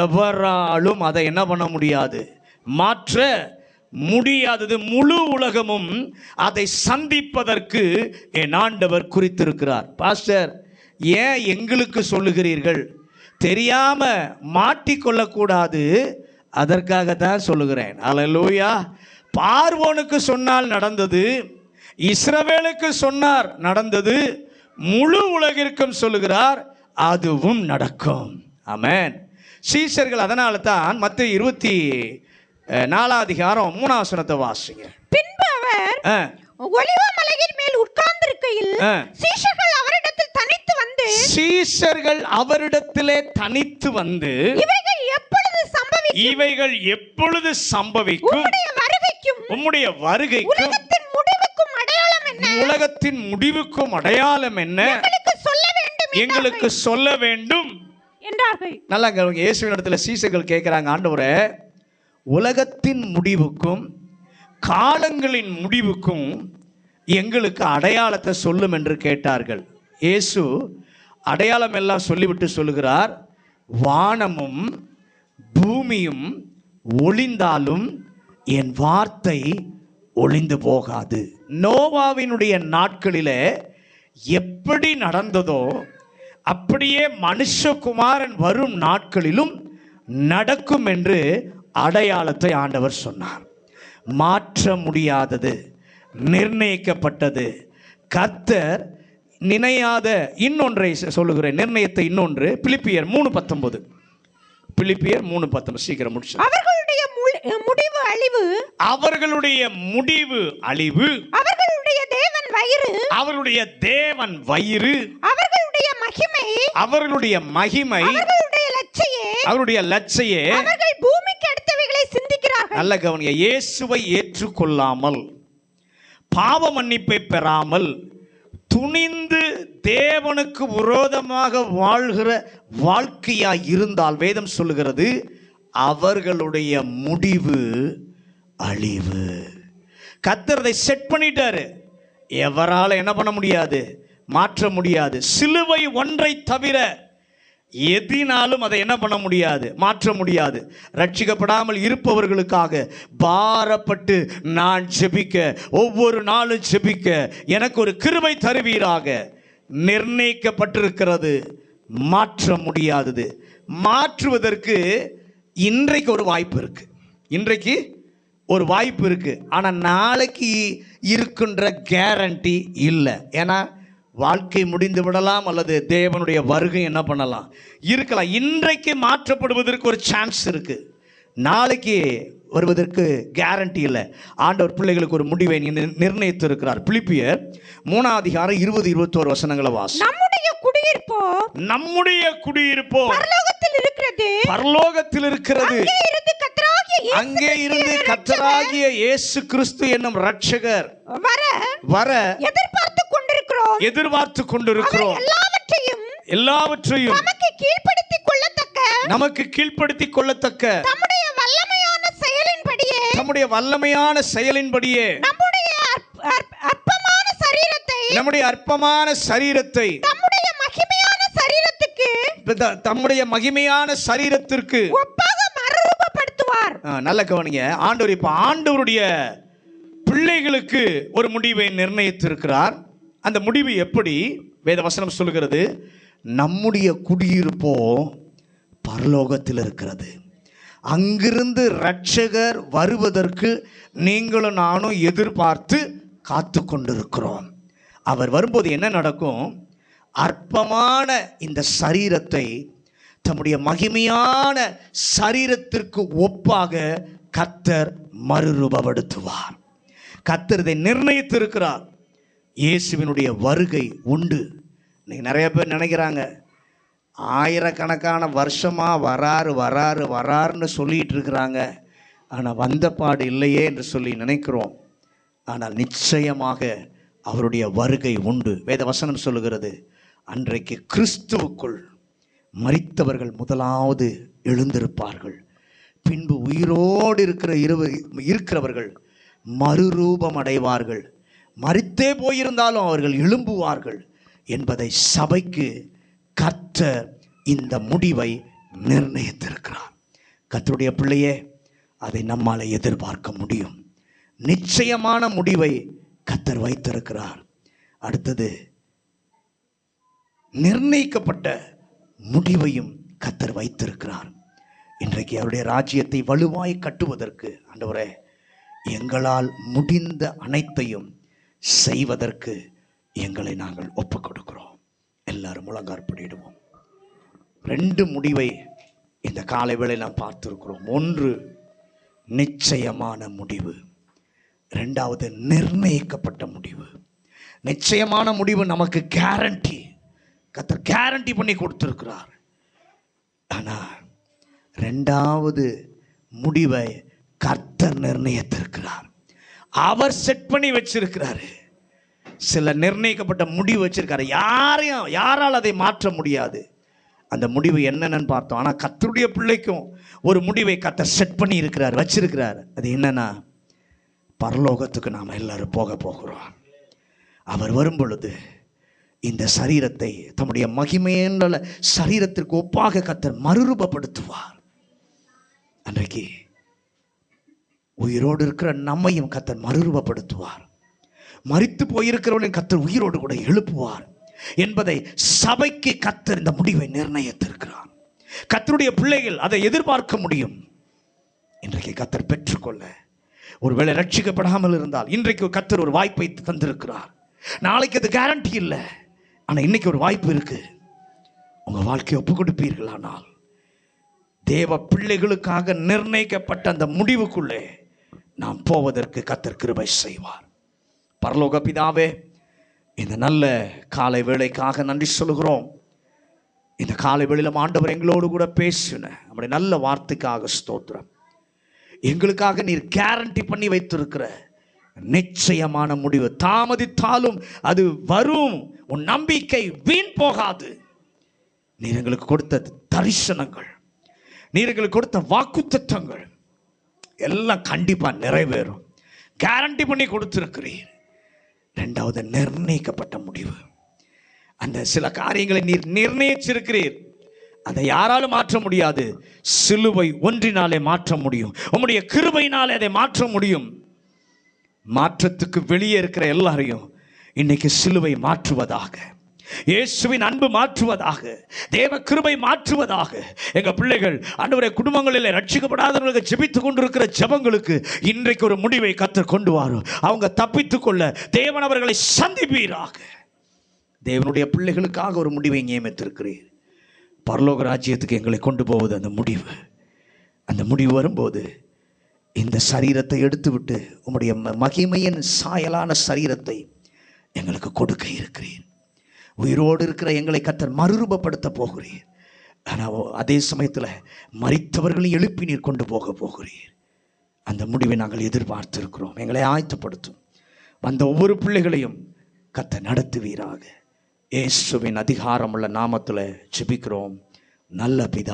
எவராலும் அதை என்ன பண்ண முடியாது, மாற்ற முடியாதது. முழு உலகமும் அதை சந்திப்பதற்கு என் ஆண்டவர் குறித்திருக்கிறார். பாஸ்டர், ஏன் எங்களுக்கு சொல்லுகிறீர்கள்? தெரியாம மாட்டிக்கொள்ளக்கூடாது, அதற்காக தான் சொல்லுகிறேன். அல்லேலூயா. பார்வோனுக்கு சொன்னால் நடந்தது, இஸ்ரவேலுக்கு சொன்னார் நடந்தது, முழு உலகிற்கும் சொல்லுகிறார், அதுவும் நடக்கும். ஆமென். சீஷர்கள், அதனால தான் மத்தேயு 24 அதிகாரம் 3 வசனத்தை வாசிங்க. பின்பு அவர் ஒலிவ மலையின் மேல் உட்கார்ந்திருக்கையில் சீஷர்கள் அவரிடத்திலே தனித்து வந்து இவைகள் எப்பொழுது சம்பவிக்கும், உம்முடைய வருகைக்கும் உலகத்தின் முடிவுக்கும் அடையாளம் என்ன, எங்களுக்கு சொல்ல வேண்டும் என்றார்கள். நல்லா இயேசுவின் இடத்துல சீஷர்கள் கேட்கிறாங்க, ஆண்டவரே, உலகத்தின் முடிவுக்கும் காலங்களின் முடிவுக்கும் எங்களுக்கு அடையாளத்தை சொல்லும் என்று கேட்டார்கள். இயேசு அடையாளம் எல்லாம் சொல்லிவிட்டு சொல்லுகிறார், வானமும் பூமியும் ஒளிந்தாலும் என் வார்த்தை ஒளிந்து போகாது. நோவாவினுடைய நாட்களிலே எப்படி நடந்ததோ அப்படியே மனுஷகுமாரன் வரும் நாட்களிலும் நடக்கும் என்று அடையாளத்தை ஆண்டவர் சொன்னார். மாற்ற முடியாதது, நிர்ணயிக்கப்பட்டது. கர்த்தர் நினையாத இன்னொன்றை சொல்லுகிறேன், நிர்ணயத்தை இன்னொன்று. பிலிப்பியர் 3:19. பிலிப்பியர் 3:19 சீக்கிரம் முடிச்சு. அவர்களுடைய முடிவு அழிவு, அவர்களுடைய முடிவு அழிவு, அவர்களுடைய தேவன் வயிறு, அவருடைய தேவன் வயிறு, அவர்களுடைய மகிமை, அவர்களுடைய மகிமை, அவர்களுடைய லட்சியே, அவருடைய லட்சியே, அவர்கள் பூமிக்கு அடுத்தவைகளை சிந்திக்கிறார்கள். நல்ல கவனிங்க, இயேசுவை ஏற்றுக்கொள்ளாமல் பாவ மன்னிப்பை பெறாமல் துணிந்து தேவனுக்கு விரோதமாக வாழ்கிற வாழ்க்கையாய் இருந்தால் வேதம் சொல்லுகிறது, அவர்களுடைய முடிவு அழிவு. கர்த்தர் அதை செட் பண்ணிட்டாரு. எவரால என்ன பண்ண முடியாது, மாற்ற முடியாது. சிலுவை ஒன்றை தவிர எதினாலும் அதை என்ன பண்ண முடியாது, மாற்ற முடியாது. ரட்சிக்கப்படாமல் இருப்பவர்களுக்காக பாரப்பட்டு நான் ஜெபிக்க, ஒவ்வொரு நாளும் ஜெபிக்க எனக்கு ஒரு கிருபை தருவீராக. நிர்ணயிக்கப்பட்டிருக்கிறது, மாற்ற முடியாதது. மாற்றுவதற்கு இன்றைக்கு ஒரு வாய்ப்பு இருக்கு, இன்றைக்கு ஒரு வாய்ப்பு இருக்கு. ஆனால் நாளைக்கு இருக்கின்ற கேரண்டி இல்லை. ஏன்னா வாழ்க்கை முடிந்து விடலாம், அல்லது தேவனுடைய வருகை என்ன பண்ணலாம், இருக்கலாம். இன்றைக்கு மாற்றப்படுவதற்கு ஒரு சான்ஸ் இருக்கு, நாளைக்கு வருவதற்கு கேரண்டி இல்லை. ஆண்டவர் பிள்ளைகளுக்கு ஒரு முடிவை நிர்ணயித்து இருக்கிறார். பிலிப்பியர் 3 அதிகாரம் 20-21 வசனங்களை வாசி. நம்முடைய குடியிருப்போ பரலோகத்தில் இருக்கிறது, பரலோகத்தில் இருக்கிறது. அங்கே இருந்து கர்த்தராகிய இயேசு கிறிஸ்து என்னும் இரட்சகர் வர எதிர்பார்த்து கொண்டிருக்கிறோம். எல்லாவற்றையும் நமக்கு கீழ்ப்படுத்திக் கொள்ளத்தக்க நம்முடைய வல்லமையான செயலின்படியே நம்முடைய அற்பமான சரீரத்தை தம்முடைய மகிமையான சரீரத்திற்கு நல்ல கவனிங்க. ஆண்டவர் இப்ப ஆண்டவருடைய பிள்ளைகளுக்கு ஒரு முடிவை நிர்ணயித்திருக்கிறார். அந்த முடிவு எப்படி? வேத வசனம் சொல்லுகிறது, நம்முடைய குடியிருப்போ பரலோகத்தில் இருக்கிறது. அங்கிருந்து இரட்சகர் வருவதற்கு நீங்களும் நானும் எதிர்பார்த்து காத்து கொண்டிருக்கிறோம். அவர் வரும்போது என்ன நடக்கும்? அற்பமான இந்த சரீரத்தை தம்முடைய மகிமையான சரீரத்திற்கு ஒப்பாக கர்த்தர் மறுரூபப்படுத்துவார். கர்த்தர் இதை நிர்ணயித்திருக்கிறார். இயேசுவினுடைய வருகை உண்டு. இன்னைக்கு நிறைய பேர் நினைக்கிறாங்க, ஆயிரக்கணக்கான வருஷமாக வராருன்னு சொல்லிட்டு இருக்கிறாங்க, ஆனால் வந்த பாடு இல்லையே என்று சொல்லி நினைக்கிறோம். ஆனால் நிச்சயமாக அவருடைய வருகை உண்டு. வேத வசனம் சொல்லுகிறது, அன்றைக்கு கிறிஸ்துவுக்குள் மரித்தவர்கள் முதலாவது எழுந்திருப்பார்கள், பின்பு உயிரோடு இருக்கிறவர்கள் மறுரூபம் அடைவார்கள், மரித்தே போயிருந்தாலும் அவர்கள் எழும்புவார்கள் என்பதை சபைக்கு கர்த்தர் இந்த முடிவை நிர்ணயித்திருக்கிறார். கர்த்தருடைய பிள்ளையே, அதை நம்மால் எதிர்பார்க்க முடியும். நிச்சயமான முடிவை கர்த்தர் வைத்திருக்கிறார். அடுத்தது, நிர்ணயிக்கப்பட்ட முடிவையும் கர்த்தர் வைத்திருக்கிறார். இன்றைக்கு அவருடைய ராஜ்யத்தை வலுவாய் கட்டுவதற்கு ஆண்டவரே, எங்களால் முடிந்த அனைத்தையும் செய்வதற்கு எங்களை நாங்கள் ஒப்புக் கொடுக்கிறோம். எல்லாரும் முழங்காற்படியிடுவோம். 2 முடிவை இந்த காலை வேளை நாம் பார்த்திருக்கிறோம். ஒன்று நிச்சயமான முடிவு, 2வது நிர்ணயிக்கப்பட்ட முடிவு. நிச்சயமான முடிவு நமக்கு கேரண்டி, கர்த்தர் கேரண்டி பண்ணி கொடுத்திருக்கிறார். ஆனால் 2வது முடிவை கர்த்தர் நிர்ணயித்திருக்கிறார். அவர் செட் பண்ணி வச்சிருக்கிறாரு. சில நிர்ணயிக்கப்பட்ட முடிவு வச்சிருக்காரு, யாரால் அதை மாற்ற முடியாது. அந்த முடிவு என்னன்னு பார்த்தோம். ஆனால் கர்த்தருடைய பிள்ளைக்கும் ஒரு முடிவை கர்த்தர் செட் பண்ணி இருக்கிறார், வச்சிருக்கிறார். அது என்னன்னா, பரலோகத்துக்கு நாம் எல்லாரும் போக போகிறோம். அவர் வரும் பொழுது இந்த சரீரத்தை தம்முடைய மகிமையான சரீரத்திற்கு ஒப்பாக கர்த்தர் மறுரூபப்படுத்துவார். அன்றைக்கு உயிரோடு இருக்கிற நம்மையும் கர்த்தர் மறுரூபப்படுத்துவார். மரித்து போயிருக்கிறவனையும் கர்த்தர் உயிரோடு கூட எழுப்புவார் என்பதை சபைக்கு கர்த்தர் இந்த முடிவை நிர்ணயித்திருக்கிறார். கர்த்தருடைய பிள்ளைகள் அதை எதிர்பார்க்க முடியும். இன்றைக்கு கர்த்தர் பெற்றுக்கொள்ள, ஒருவேளை ரட்சிக்கப்படாமல் இருந்தால் இன்றைக்கு கர்த்தர் ஒரு வாய்ப்பை தந்திருக்கிறார். நாளைக்கு அது கேரண்டி இல்லை, ஆனால் இன்னைக்கு ஒரு வாய்ப்பு இருக்கு. உங்க வாழ்க்கையை ஒப்பு கொடுப்பீர்களானால் தேவ பிள்ளைகளுக்காக நிர்ணயிக்கப்பட்ட அந்த முடிவுக்குள்ளே நாம் போவதற்கு கர்த்தர் கிருபை செய்வார். பரலோக பிதாவே, இந்த நல்ல காலை வேளைக்காக நன்றி சொல்கிறோம். இந்த காலை வேளையிலும் ஆண்டவர் எங்களோடு கூட பேசின நம்முடைய நல்ல வார்த்தைக்காக ஸ்தோத்திரம். எங்களுக்காக நீர் கேரண்டி பண்ணி வைத்திருக்கிற நிச்சயமான முடிவு, தாமதித்தாலும் அது வரும். உன் நம்பிக்கை வீண் போகாது. நீர் எங்களுக்கு கொடுத்த தரிசனங்கள், நீர் எங்களுக்கு கொடுத்த வாக்குத்தத்தங்கள் எல்லாம் கண்டிப்பா நிறைவேறும். கேரண்டி பண்ணி கொடுத்திருக்கிறீர். 2வது நிர்ணயிக்கப்பட்ட முடிவு. அந்த சில காரியங்களை நீர் நிர்ணயிச்சிருக்கிறீர், அதை யாராலும் மாற்ற முடியாது. சிலுவை ஒன்றினாலே மாற்ற முடியும். உம்முடைய கிருபையினாலே அதை மாற்ற முடியும். மாற்றத்துக்கு வெளியே இருக்கிற எல்லாரையும் இன்னைக்கு சிலுவை மாற்றுவதாக, இயேசுவின் அன்பு மாற்றுவதாக, தேவ கிருபை மாற்றுவதாக. எங்க பிள்ளைகள் ஆண்டவரே குடும்பங்களில் ரட்சிக்கப்படாதவர்களுக்கு ஜெபித்துக் கொண்டிருக்கிற ஜெபங்களுக்கு இன்றைக்கு ஒரு முடிவை கர்த்தர் கொண்டு வரும். அவங்க தப்பித்துக் கொள்ள தேவன் அவர்களை சந்திப்பீராக. தேவனுடைய பிள்ளைகளுக்காக ஒரு முடிவை நியமித்திருக்கிறீர். பரலோக ராஜ்யத்துக்கு எங்களை கொண்டு போவது அந்த முடிவு. அந்த முடிவு வரும்போது இந்த சரீரத்தை எடுத்துவிட்டு உம்முடைய மகிமையின் சாயலான சரீரத்தை எங்களுக்கு கொடுக்க இருக்கிறீர். உயிரோடு இருக்கிற எங்களை கர்த்தர் மறுரூபப்படுத்த போகிறீர். ஆனால் அதே சமயத்தில் மரித்தவர்களை எழுப்பி நீர் கொண்டு போக போகிறீர். அந்த முடிவை நாங்கள் எதிர்பார்த்திருக்கிறோம். எங்களை ஆயத்தப்படுத்தும். வந்த ஒவ்வொரு பிள்ளைகளையும் கர்த்தர் நடத்துவீராக. இயேசுவின் அதிகாரமுள்ள நாமத்தில் ஜெபிக்கிறோம் நல்ல பிதா.